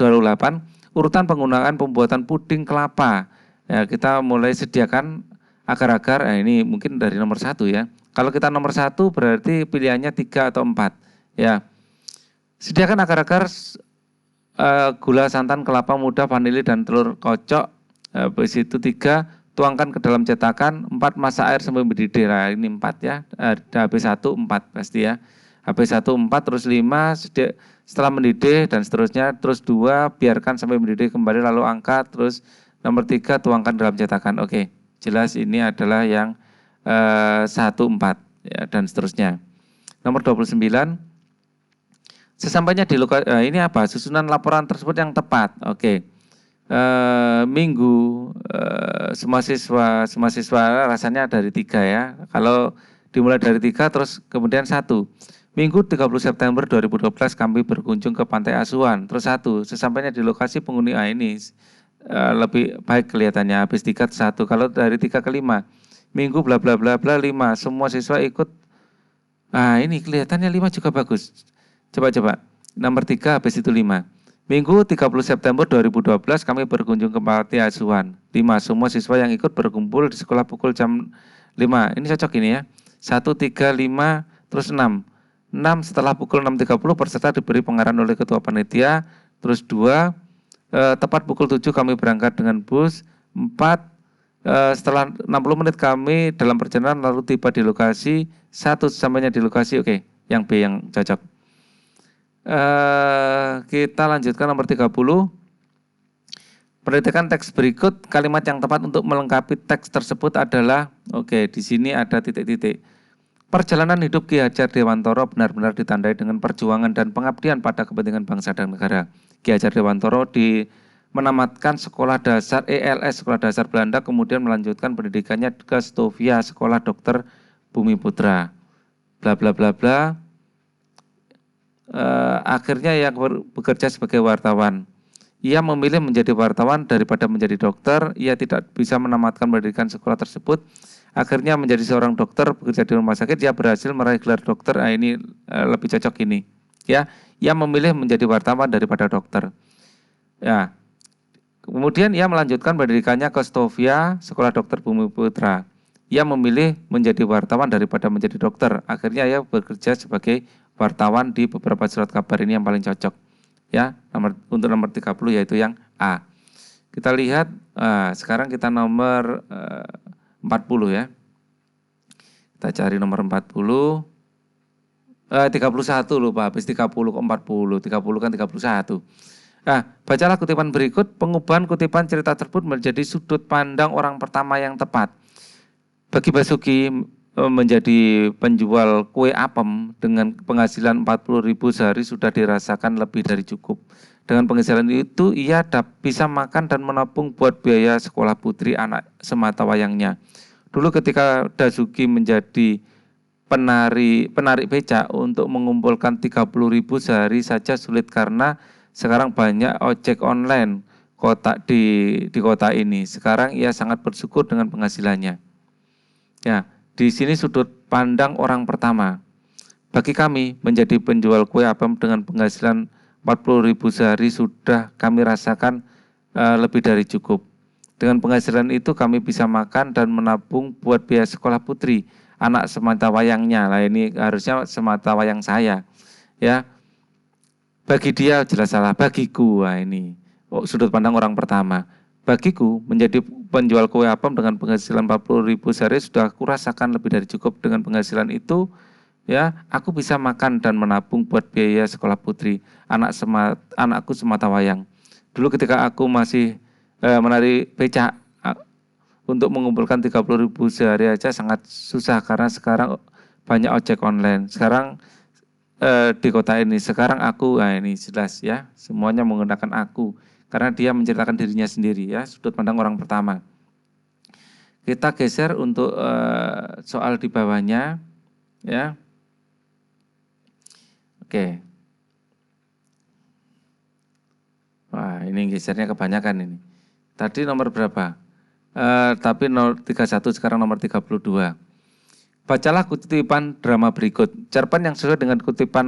urutan penggunaan pembuatan puding kelapa. Ya, kita mulai sediakan agar-agar, ini mungkin dari nomor 1 ya. Kalau kita nomor 1 berarti pilihannya 3 atau 4. Ya, sediakan agar-agar gula, santan, kelapa muda, vanili, dan telur kocok. Habis itu 3, tuangkan ke dalam cetakan. 4, masak air sampai mendidih. Nah, ini 4 ya. Habis 1, 4 pasti ya. Habis 1, 4, terus 5, setelah mendidih dan seterusnya. Terus 2, biarkan sampai mendidih kembali lalu angkat. Terus nomor 3, tuangkan dalam cetakan. Oke, jelas ini adalah yang 1, 4 ya, dan seterusnya. Nomor 29, sesampainya di lokasi, ini apa? Susunan laporan tersebut yang tepat. Oke. Minggu, semua siswa rasanya dari 3 ya. Kalau dimulai dari 3 terus kemudian 1. Minggu 30 September 2012 kami berkunjung ke Pantai Asuhan. Terus 1, sesampainya di lokasi penghuni ini lebih baik kelihatannya. Habis 3 1. Kalau dari 3 ke 5, Minggu bla bla bla bla 5, semua siswa ikut. Ini kelihatannya 5 juga bagus. Coba. Nomor 3 habis itu 5. Minggu 30 September 2012 kami berkunjung ke Panti Asuhan. 5, semua siswa yang ikut berkumpul di sekolah pukul jam 5. Ini cocok ini ya. 1, 3, 5, terus 6. 6 setelah pukul 6.30 peserta diberi pengarahan oleh ketua panitia. Terus 2, tepat pukul 7 kami berangkat dengan bus. 4, setelah 60 menit kami dalam perjalanan lalu tiba di lokasi. 1, sesampainya di lokasi. Oke, yang B yang cocok. Kita lanjutkan nomor 30. Perhatikan teks berikut, kalimat yang tepat untuk melengkapi teks tersebut adalah, di sini ada titik-titik. Perjalanan hidup Ki Hajar Dewantoro benar-benar ditandai dengan perjuangan dan pengabdian pada kepentingan bangsa dan negara. Ki Hajar Dewantoro menamatkan sekolah dasar ELS, sekolah dasar Belanda, kemudian melanjutkan pendidikannya ke Stovia, sekolah dokter Bumi Putra. Bla bla bla bla. Akhirnya ia bekerja sebagai wartawan. Ia memilih menjadi wartawan daripada menjadi dokter. Ia tidak bisa menamatkan pendidikan sekolah tersebut. Akhirnya menjadi seorang dokter, bekerja di rumah sakit. Ia berhasil meraih gelar dokter. Ini lebih cocok ini. Ya, ia memilih menjadi wartawan daripada dokter. Ya. Kemudian ia melanjutkan pendidikannya ke Stovia, sekolah dokter Bumi Putra. Ia memilih menjadi wartawan daripada menjadi dokter. Akhirnya ia bekerja sebagai wartawan di beberapa surat kabar. Ini yang paling cocok ya. Untuk nomor 30 yaitu yang A. Kita lihat sekarang kita nomor 40 ya. Kita cari nomor 40. 31 lupa, habis 30 ke 40. 30 kan 31. Bacalah kutipan berikut. Pengubahan kutipan cerita tersebut menjadi sudut pandang orang pertama yang tepat. Bagi Basuki, menjadi penjual kue apem dengan penghasilan 40.000 sehari sudah dirasakan lebih dari cukup. Dengan penghasilan itu ia bisa makan dan menabung buat biaya sekolah putri anak semata wayangnya. Dulu ketika Basuki menjadi penarik becak, untuk mengumpulkan 30.000 sehari saja sulit karena sekarang banyak ojek online di kota ini. Sekarang ia sangat bersyukur dengan penghasilannya. Ya, di sini sudut pandang orang pertama. Bagi kami, menjadi penjual kue apem dengan penghasilan 40.000 sehari sudah kami rasakan lebih dari cukup. Dengan penghasilan itu kami bisa makan dan menabung buat biaya sekolah putri, anak semata wayangnya. Nah, ini harusnya semata wayang saya. Ya, bagi dia jelas salah, bagiku. Ini sudut pandang orang pertama. Bagiku, menjadi penjual kue apem dengan penghasilan 40.000 sehari sudah aku rasakan lebih dari cukup. Dengan penghasilan itu, ya, aku bisa makan dan menabung buat biaya sekolah putri, anakku semata wayang. Dulu ketika aku masih menarik becak, untuk mengumpulkan 30.000 sehari aja sangat susah karena sekarang banyak ojek online. Sekarang di kota ini, sekarang aku, ini jelas ya, semuanya menggunakan aku. Karena dia menceritakan dirinya sendiri ya, sudut pandang orang pertama. Kita geser untuk soal di bawahnya ya. Oke. Wah, ini gesernya kebanyakan ini. Tadi nomor berapa? Tapi 31, sekarang nomor 32. Bacalah kutipan drama berikut. Cerpen yang sesuai dengan kutipan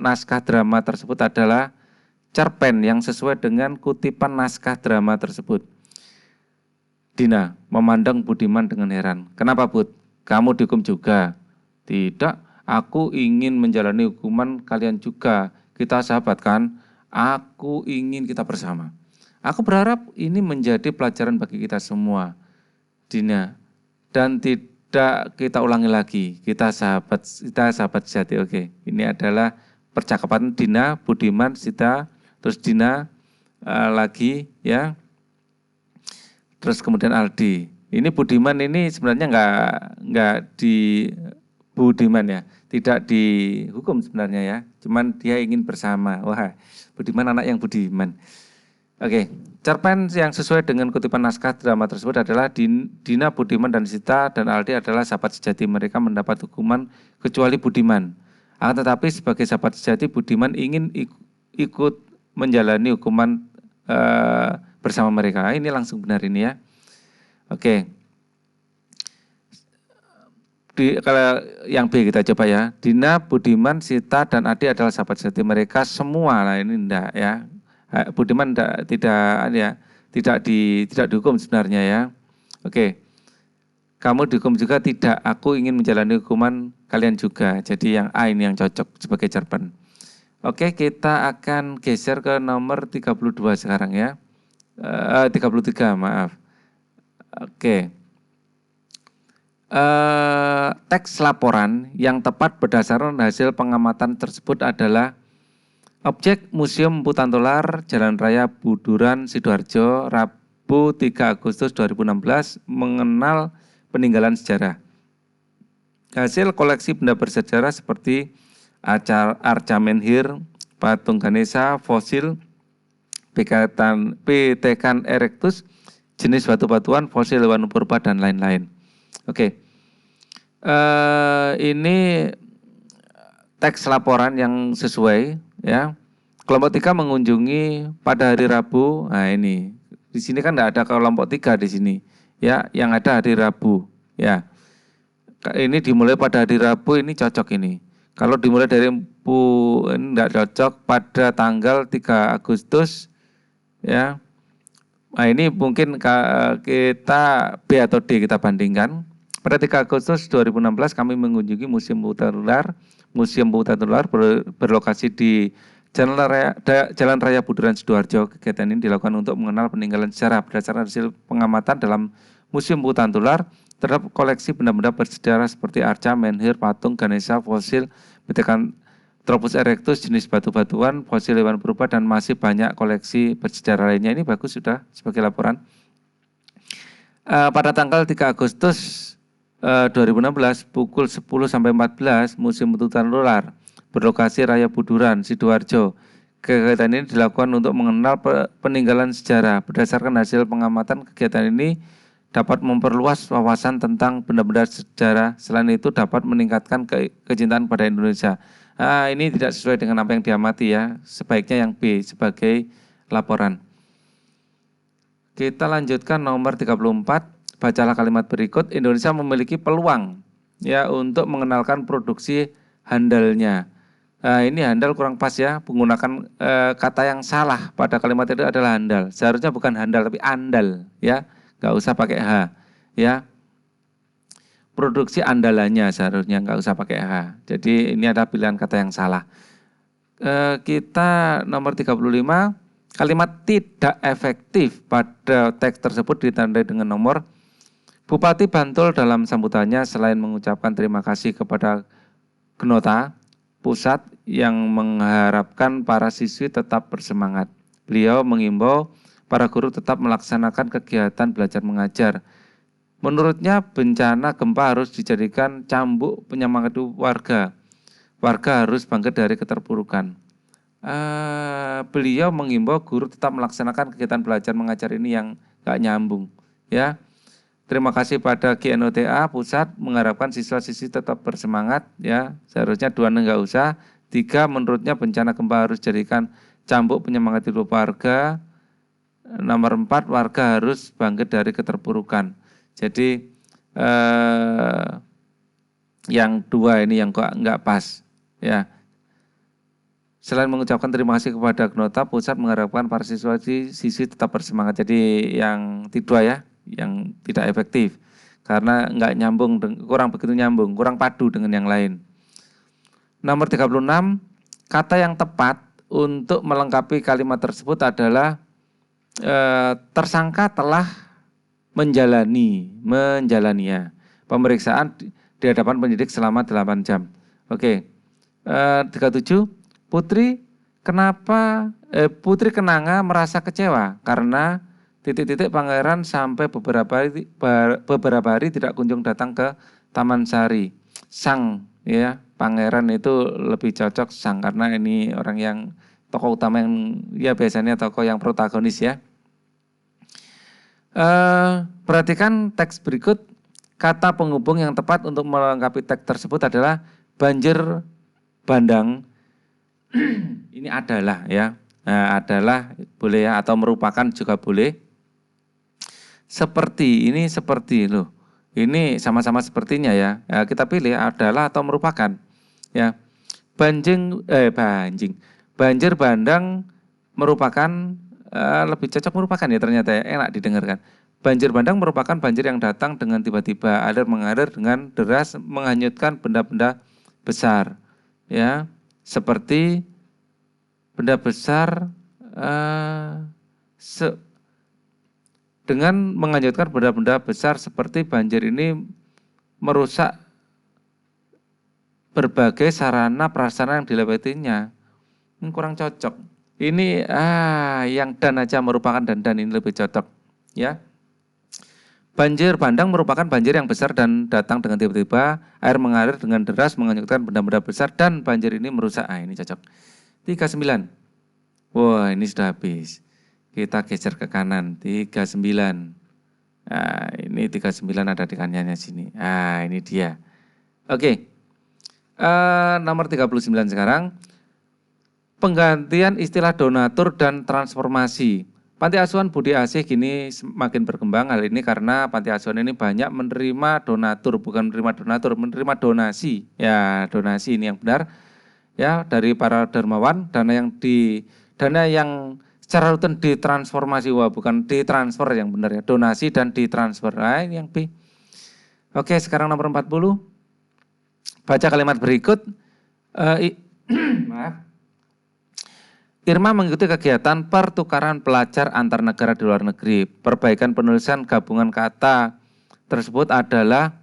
naskah drama tersebut adalah cerpen yang sesuai dengan kutipan naskah drama tersebut. Dina memandang Budiman dengan heran. Kenapa, Bud? Kamu dihukum juga? Tidak, aku ingin menjalani hukuman kalian juga. Kita sahabat kan? Aku ingin kita bersama. Aku berharap ini menjadi pelajaran bagi kita semua. Dina, dan tidak kita ulangi lagi. Kita sahabat sejati. Oke, ini adalah percakapan Dina, Budiman, Sita, terus Dina lagi ya. Terus kemudian Aldi. Ini Budiman ini sebenarnya nggak di Budiman ya, tidak dihukum sebenarnya ya. Cuman dia ingin bersama. Wah, Budiman anak yang budiman. Oke, cerpen yang sesuai dengan kutipan naskah drama tersebut adalah Dina, Budiman, dan Sita dan Aldi adalah sahabat sejati. Mereka mendapat hukuman kecuali Budiman. Akan tetapi sebagai sahabat sejati, Budiman ingin ikut menjalani hukuman bersama mereka. Ini langsung benar ini ya. Oke. Kalau yang B kita coba ya. Dina, Budiman, Sita, dan Adi adalah sahabat sejati. Mereka semua lah ini enggak ya. Budiman tidak dihukum sebenarnya ya. Oke. Kamu dihukum juga tidak. Aku ingin menjalani hukuman kalian juga. Jadi yang A ini yang cocok sebagai cerpen. Oke, kita akan geser ke nomor 32 sekarang ya. 33 maaf. Oke. Teks laporan yang tepat berdasarkan hasil pengamatan tersebut adalah objek Museum Putantular, Jalan Raya Buduran, Sidoarjo, Rabu 3 Agustus 2016, mengenal peninggalan sejarah. Hasil koleksi benda bersejarah seperti arca menhir, patung Ganesha, fosil, Pitecan erectus, jenis batu-batuan, fosil hewan purba, dan lain-lain. Oke, ini teks laporan yang sesuai ya. Kelompok 3 mengunjungi pada hari Rabu. Nah ini di sini kan tidak ada kelompok 3 di sini ya, yang ada hari Rabu ya. Ini dimulai pada hari Rabu, ini cocok ini. Kalau dimulai dari ini tidak cocok pada tanggal 3 Agustus ya. Nah ini mungkin kita B atau D kita bandingkan. Pada 3 Agustus 2016 kami mengunjungi Museum Putantular. Museum Putantular berlokasi di Jalan Raya Buduran, Sidoarjo. Kegiatan ini dilakukan untuk mengenal peninggalan sejarah berdasarkan hasil pengamatan dalam Museum Putantular terhadap koleksi benda-benda bersejarah seperti arca, menhir, patung, Ganesha, fosil, Pitecan Tropus erectus, jenis batu-batuan, fosil hewan purba, dan masih banyak koleksi bersejarah lainnya. Ini bagus sudah sebagai laporan. Pada tanggal 3 Agustus 2016 pukul 10 sampai 14 Museum Putantular berlokasi Raya Buduran, Sidoarjo. Kegiatan ini dilakukan untuk mengenal peninggalan sejarah. Berdasarkan hasil pengamatan, kegiatan ini dapat memperluas wawasan tentang benda-benda sejarah. Selain itu dapat meningkatkan kecintaan pada Indonesia. Ini tidak sesuai dengan apa yang diamati ya. Sebaiknya yang B sebagai laporan. Kita lanjutkan nomor 34. Bacalah kalimat berikut. Indonesia memiliki peluang ya untuk mengenalkan produksi handalnya. Ini handal kurang pas ya, menggunakan kata yang salah pada kalimat itu adalah handal. Seharusnya bukan handal tapi andal ya, nggak usah pakai H ya. Produksi andalannya seharusnya nggak usah pakai H. Jadi ini ada pilihan kata yang salah. Kita nomor 35, kalimat tidak efektif pada teks tersebut ditandai dengan nomor. Bupati Bantul dalam sambutannya selain mengucapkan terima kasih kepada Genota Pusat yang mengharapkan para siswi tetap bersemangat. Beliau mengimbau para guru tetap melaksanakan kegiatan belajar mengajar. Menurutnya bencana gempa harus dijadikan cambuk penyemangat warga. Warga harus bangkit dari keterpurukan. Beliau mengimbau guru tetap melaksanakan kegiatan belajar mengajar ini yang gak nyambung ya. Terima kasih pada GNOTA Pusat mengharapkan siswa-siswi tetap bersemangat ya. Seharusnya 2 enggak usah. 3 menurutnya bencana gempa harus jadikan cambuk penyemangat hidup warga. Nomor 4 warga harus bangkit dari keterpurukan. Jadi Yang dua ini yang kok nggak pas. Ya. Selain mengucapkan terima kasih kepada Gnota, pusat mengharapkan para siswi tetap bersemangat. Jadi yang kedua ya, yang tidak efektif. Karena nggak nyambung, kurang begitu nyambung, kurang padu dengan yang lain. Nomor 36, kata yang tepat untuk melengkapi kalimat tersebut adalah tersangka telah menjalaninya pemeriksaan di hadapan penyidik selama 8 jam. Oke. 37, Putri Kenanga merasa kecewa karena pangeran sampai beberapa hari tidak kunjung datang ke Taman Sari. Sang ya, pangeran itu lebih cocok sang karena ini orang yang tokoh utama yang ya biasanya tokoh yang protagonis ya. Perhatikan teks berikut. Kata penghubung yang tepat untuk melengkapi teks tersebut adalah banjir bandang. Ini adalah ya, adalah boleh ya, atau merupakan juga boleh. Seperti loh. Ini sama-sama sepertinya ya. Kita pilih adalah atau merupakan. Ya, banjir bandang merupakan lebih cocok merupakan ya ternyata ya, enak didengarkan. Banjir bandang merupakan banjir yang datang dengan tiba-tiba, mengalir dengan deras, menghanyutkan benda-benda besar. Ya, seperti benda besar dengan menghanyutkan benda-benda besar seperti banjir ini merusak berbagai sarana prasarana yang dilewatinya. Ini kurang cocok. Ini yang dan aja merupakan dan ini lebih cocok ya. Banjir bandang merupakan banjir yang besar dan datang dengan tiba-tiba, air mengalir dengan deras menghanyutkan benda-benda besar dan banjir ini merusak. Ini cocok. 39. Wah, ini sudah habis. Kita geser ke kanan. 39. Ini 39 ada di kanannya sini. Ini dia. Oke. Nomor 39 sekarang. Penggantian istilah donatur dan transformasi. Panti asuhan Budi Asih kini semakin berkembang. Hal ini karena panti asuhan ini banyak menerima donatur, bukan menerima donatur, menerima donasi. Ya, donasi ini yang benar. Ya, dari para dermawan, dana yang secara rutin ditransformasi, bukan ditransfer yang benar ya, donasi dan ditransfer. Ini yang B. Oke, sekarang nomor 40. Baca kalimat berikut. Maaf. Irma mengikuti kegiatan pertukaran pelajar antar negara di luar negeri. Perbaikan penulisan gabungan kata tersebut adalah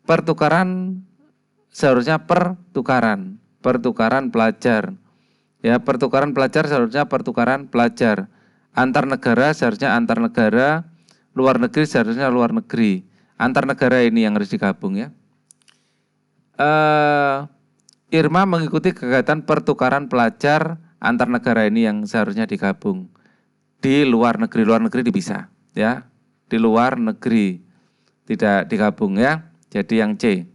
pertukaran, seharusnya pertukaran pelajar. Ya, pertukaran pelajar seharusnya pertukaran pelajar. Antar negara seharusnya antar negara, luar negeri seharusnya luar negeri. Antar negara ini yang harus digabung ya. Irma mengikuti kegiatan pertukaran pelajar antar negara ini yang seharusnya digabung. Di luar negeri dipisah ya. Di luar negeri tidak digabung ya. Jadi yang C.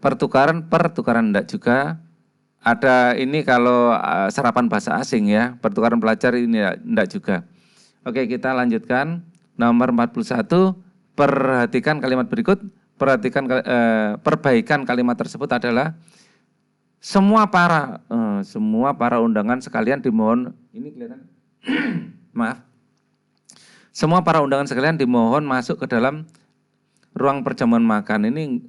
Pertukaran enggak juga. Ada ini kalau serapan bahasa asing ya. Pertukaran pelajar ini enggak juga. Oke, kita lanjutkan. Nomor 41. Perhatikan kalimat berikut. Perbaikan kalimat tersebut adalah semua para undangan sekalian dimohon, ini kelihatan, maaf, semua para undangan sekalian dimohon masuk ke dalam ruang perjamuan makan. Ini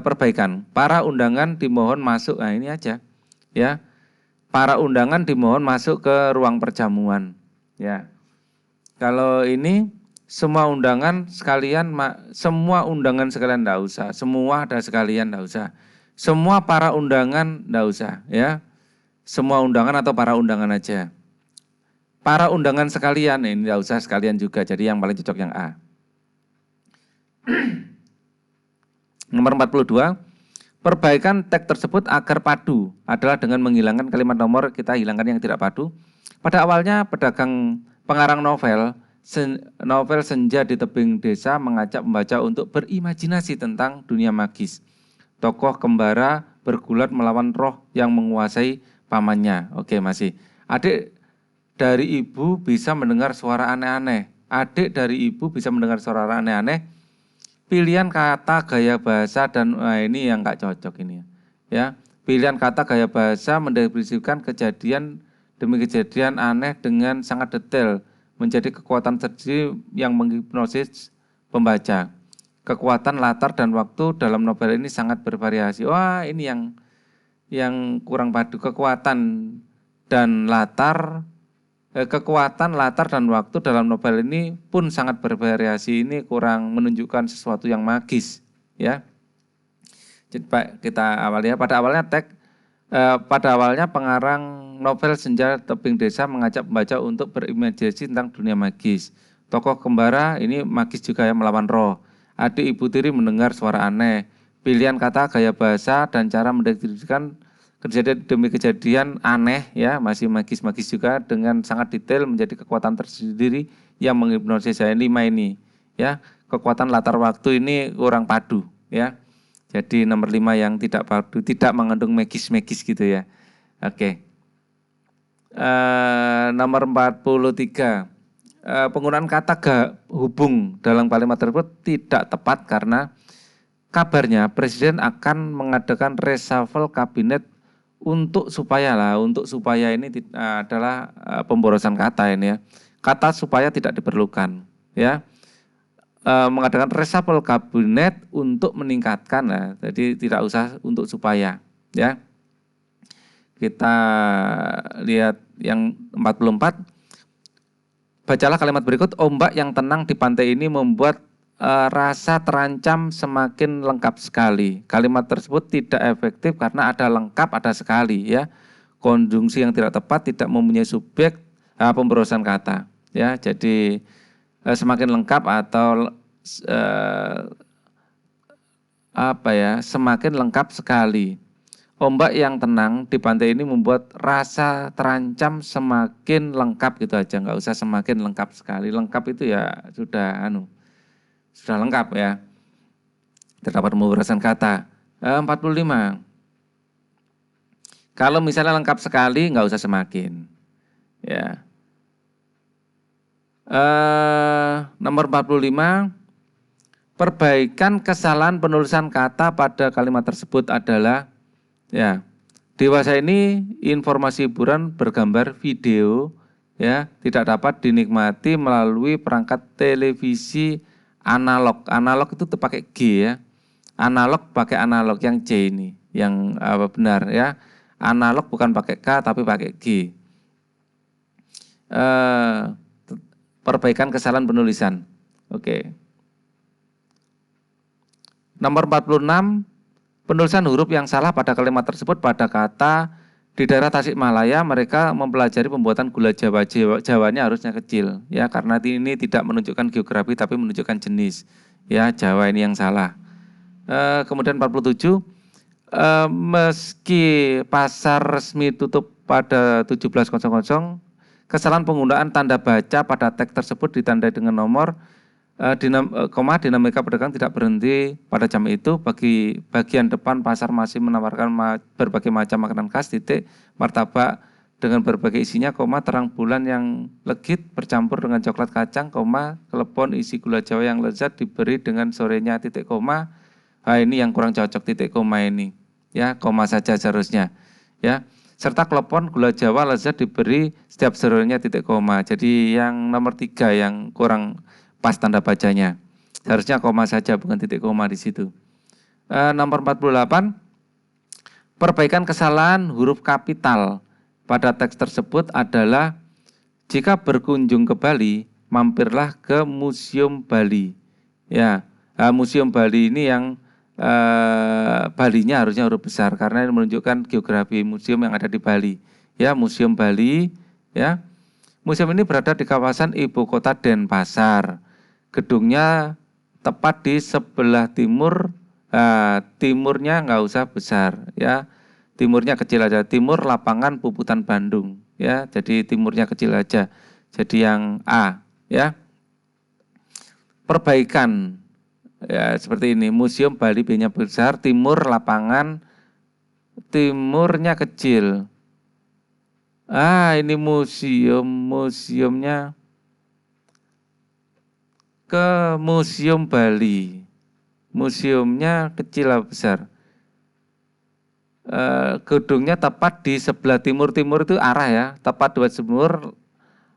perbaikan. Para undangan dimohon masuk, ini aja, ya. Para undangan dimohon masuk ke ruang perjamuan, ya. Kalau ini semua undangan sekalian enggak usah, semua ada sekalian enggak usah. Semua para undangan enggak usah ya. Semua undangan atau para undangan aja. Para undangan sekalian ini enggak usah sekalian juga. Jadi yang paling cocok yang A. Nomor 42. Perbaikan teks tersebut agar padu adalah dengan menghilangkan kalimat nomor, kita hilangkan yang tidak padu. Pada awalnya pengarang novel Senja di Tebing Desa mengajak pembaca untuk berimajinasi tentang dunia magis. Tokoh kembara bergulat melawan roh yang menguasai pamannya. Oke, masih. Adik dari ibu bisa mendengar suara aneh-aneh. Adik dari ibu bisa mendengar suara aneh-aneh. pilihan kata, gaya bahasa, dan ini yang nggak cocok ini ya. Pilihan kata, gaya bahasa mendeskripsikan kejadian demi kejadian aneh dengan sangat detail, menjadi kekuatan tersendiri yang menghipnosis pembaca. Kekuatan latar dan waktu dalam novel ini sangat bervariasi. Wah, ini yang kurang padu. Kekuatan latar dan waktu dalam novel ini pun sangat bervariasi. Ini kurang menunjukkan sesuatu yang magis, ya. Coba kita awali ya. Pada awalnya pengarang novel Senja Tebing Desa mengajak pembaca untuk berimajinasi tentang dunia magis. Tokoh kembara ini magis juga ya, melawan roh. Adik ibu tiri mendengar suara aneh. Pilihan kata, gaya bahasa, dan cara mendeskripsikan kejadian demi kejadian aneh ya, masih magis-magis juga dengan sangat detail menjadi kekuatan tersendiri yang menghipnosis saya. 5 ini ya. Kekuatan latar waktu ini kurang padu ya. Jadi nomor 5 yang tidak padu, tidak mengandung magis-magis gitu ya. Oke. Nomor 43. Penggunaan kata hubung dalam kalimat tersebut tidak tepat karena kabarnya Presiden akan mengadakan reshuffle kabinet untuk supaya ini adalah pemborosan kata ini ya. Kata supaya tidak diperlukan ya. Mengadakan reshuffle kabinet untuk meningkatkan ya. Jadi tidak usah untuk supaya ya. Kita lihat yang 44. Bacalah kalimat berikut. Ombak yang tenang di pantai ini membuat rasa terancam semakin lengkap sekali. Kalimat tersebut tidak efektif karena ada lengkap, ada sekali ya. Konjungsi yang tidak tepat, tidak mempunyai subjek, pemborosan kata ya. Jadi semakin lengkap atau semakin lengkap sekali. Ombak yang tenang di pantai ini membuat rasa terancam semakin lengkap gitu aja, nggak usah semakin lengkap sekali. Lengkap itu ya sudah lengkap ya. Terdapat pemborosan kata. 45. Kalau misalnya lengkap sekali nggak usah semakin. Ya. Nomor 45. Perbaikan kesalahan penulisan kata pada kalimat tersebut adalah ya, dewasa ini informasi hiburan bergambar video ya tidak dapat dinikmati melalui perangkat televisi analog. Analog itu pakai G ya. Analog pakai analog yang C ini, yang benar ya. Analog bukan pakai K tapi pakai G. Perbaikan kesalahan penulisan. Oke. Nomor 46. Penulisan huruf yang salah pada kalimat tersebut pada kata di daerah Tasikmalaya mereka mempelajari pembuatan gula Jawa. Jawanya harusnya kecil ya, karena ini tidak menunjukkan geografi tapi menunjukkan jenis. Ya, Jawa ini yang salah. Kemudian 47. Meski pasar resmi tutup pada 17.00, kesalahan penggunaan tanda baca pada teks tersebut ditandai dengan nomor dinamika pedagang tidak berhenti pada jam itu. Bagi bagian depan pasar masih menawarkan berbagai macam makanan khas, martabak dengan berbagai isinya, terang bulan yang legit bercampur dengan coklat kacang, telepon isi gula Jawa yang lezat diberi dengan sorenya, ini yang kurang cocok ini ya, koma saja seharusnya ya. Serta telepon gula Jawa lezat diberi setiap sorenya, Jadi yang nomor 3 yang kurang pas tanda bacanya. Seharusnya koma saja bukan titik koma di situ. Nomor 48. Perbaikan kesalahan huruf kapital pada teks tersebut adalah jika berkunjung ke Bali, mampirlah ke Museum Bali. Ya, Museum Bali ini yang Balinya harusnya huruf besar karena ini menunjukkan geografi museum yang ada di Bali. Ya, Museum Bali ya. Museum ini berada di kawasan ibu kota Denpasar. Gedungnya tepat di sebelah timur, timurnya nggak usah besar ya, timurnya kecil aja, timur lapangan Puputan Bandung ya, jadi timurnya kecil aja, jadi yang A ya. Perbaikan ya seperti ini, Museum Bali B-nya besar, timur lapangan, timurnya kecil. Ini museumnya ke Museum Bali. Museumnya kecil atau besar? Gedungnya tepat di sebelah timur-timur itu arah ya, tepat di timur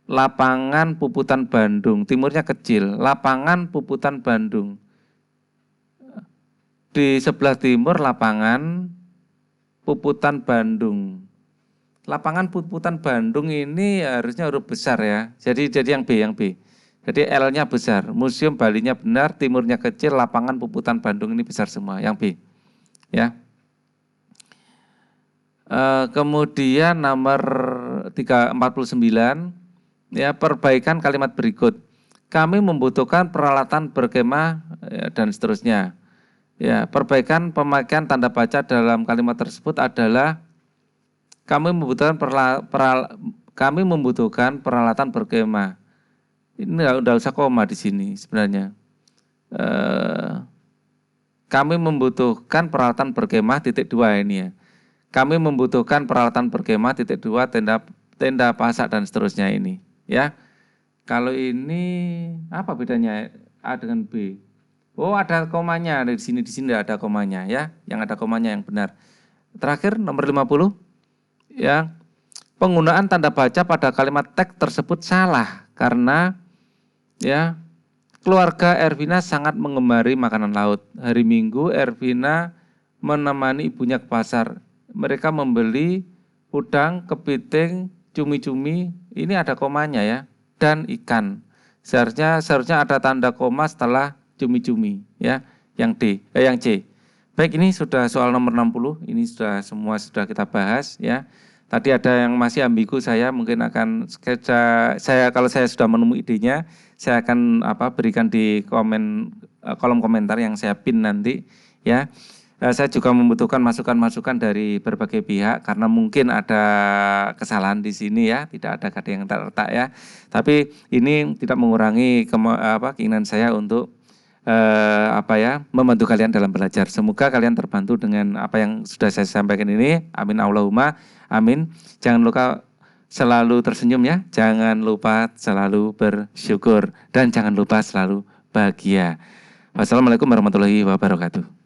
lapangan Puputan Bandung. Timurnya kecil, lapangan Puputan Bandung. Di sebelah timur lapangan Puputan Bandung. Lapangan Puputan Bandung ini harusnya huruf besar ya. Jadi yang B. Jadi L-nya besar. Museum Bali-nya benar, timurnya kecil, lapangan Puputan Bandung ini besar semua. Yang B. Ya. Kemudian nomor 349 ya, perbaikan kalimat berikut. Kami membutuhkan peralatan berkemah ya, dan seterusnya. Ya, perbaikan pemakaian tanda baca dalam kalimat tersebut adalah kami membutuhkan peralatan berkemah. Ini enggak usah koma di sini sebenarnya. Kami membutuhkan peralatan berkemah titik 2 ini ya. Kami membutuhkan peralatan berkemah titik 2 tenda pasak dan seterusnya ini ya. Kalau ini apa bedanya A dengan B? Oh, ada komanya di sini ada komanya ya. Yang ada komanya yang benar. Terakhir nomor 50 ya. Penggunaan tanda baca pada kalimat teks tersebut salah karena ya keluarga Ervina sangat mengemari makanan laut. Hari Minggu Ervina menemani ibunya ke pasar. Mereka membeli udang, kepiting, cumi-cumi, ini ada komanya ya, dan ikan. Seharusnya ada tanda koma setelah cumi-cumi ya, yang C. Baik, ini sudah soal nomor 60, ini semua sudah kita bahas ya. Tadi ada yang masih ambigu, saya mungkin akan kalau saya sudah menemui idenya, saya akan berikan di kolom komentar yang saya pin nanti ya. Saya juga membutuhkan masukan-masukan dari berbagai pihak karena mungkin ada kesalahan di sini ya, tidak ada kata yang terletak ya. Tapi ini tidak mengurangi keinginan saya untuk membantu kalian dalam belajar. Semoga kalian terbantu dengan apa yang sudah saya sampaikan ini. Amin Allahumma amin. Jangan lupa selalu tersenyum ya, jangan lupa selalu bersyukur dan jangan lupa selalu bahagia. Wassalamualaikum warahmatullahi wabarakatuh.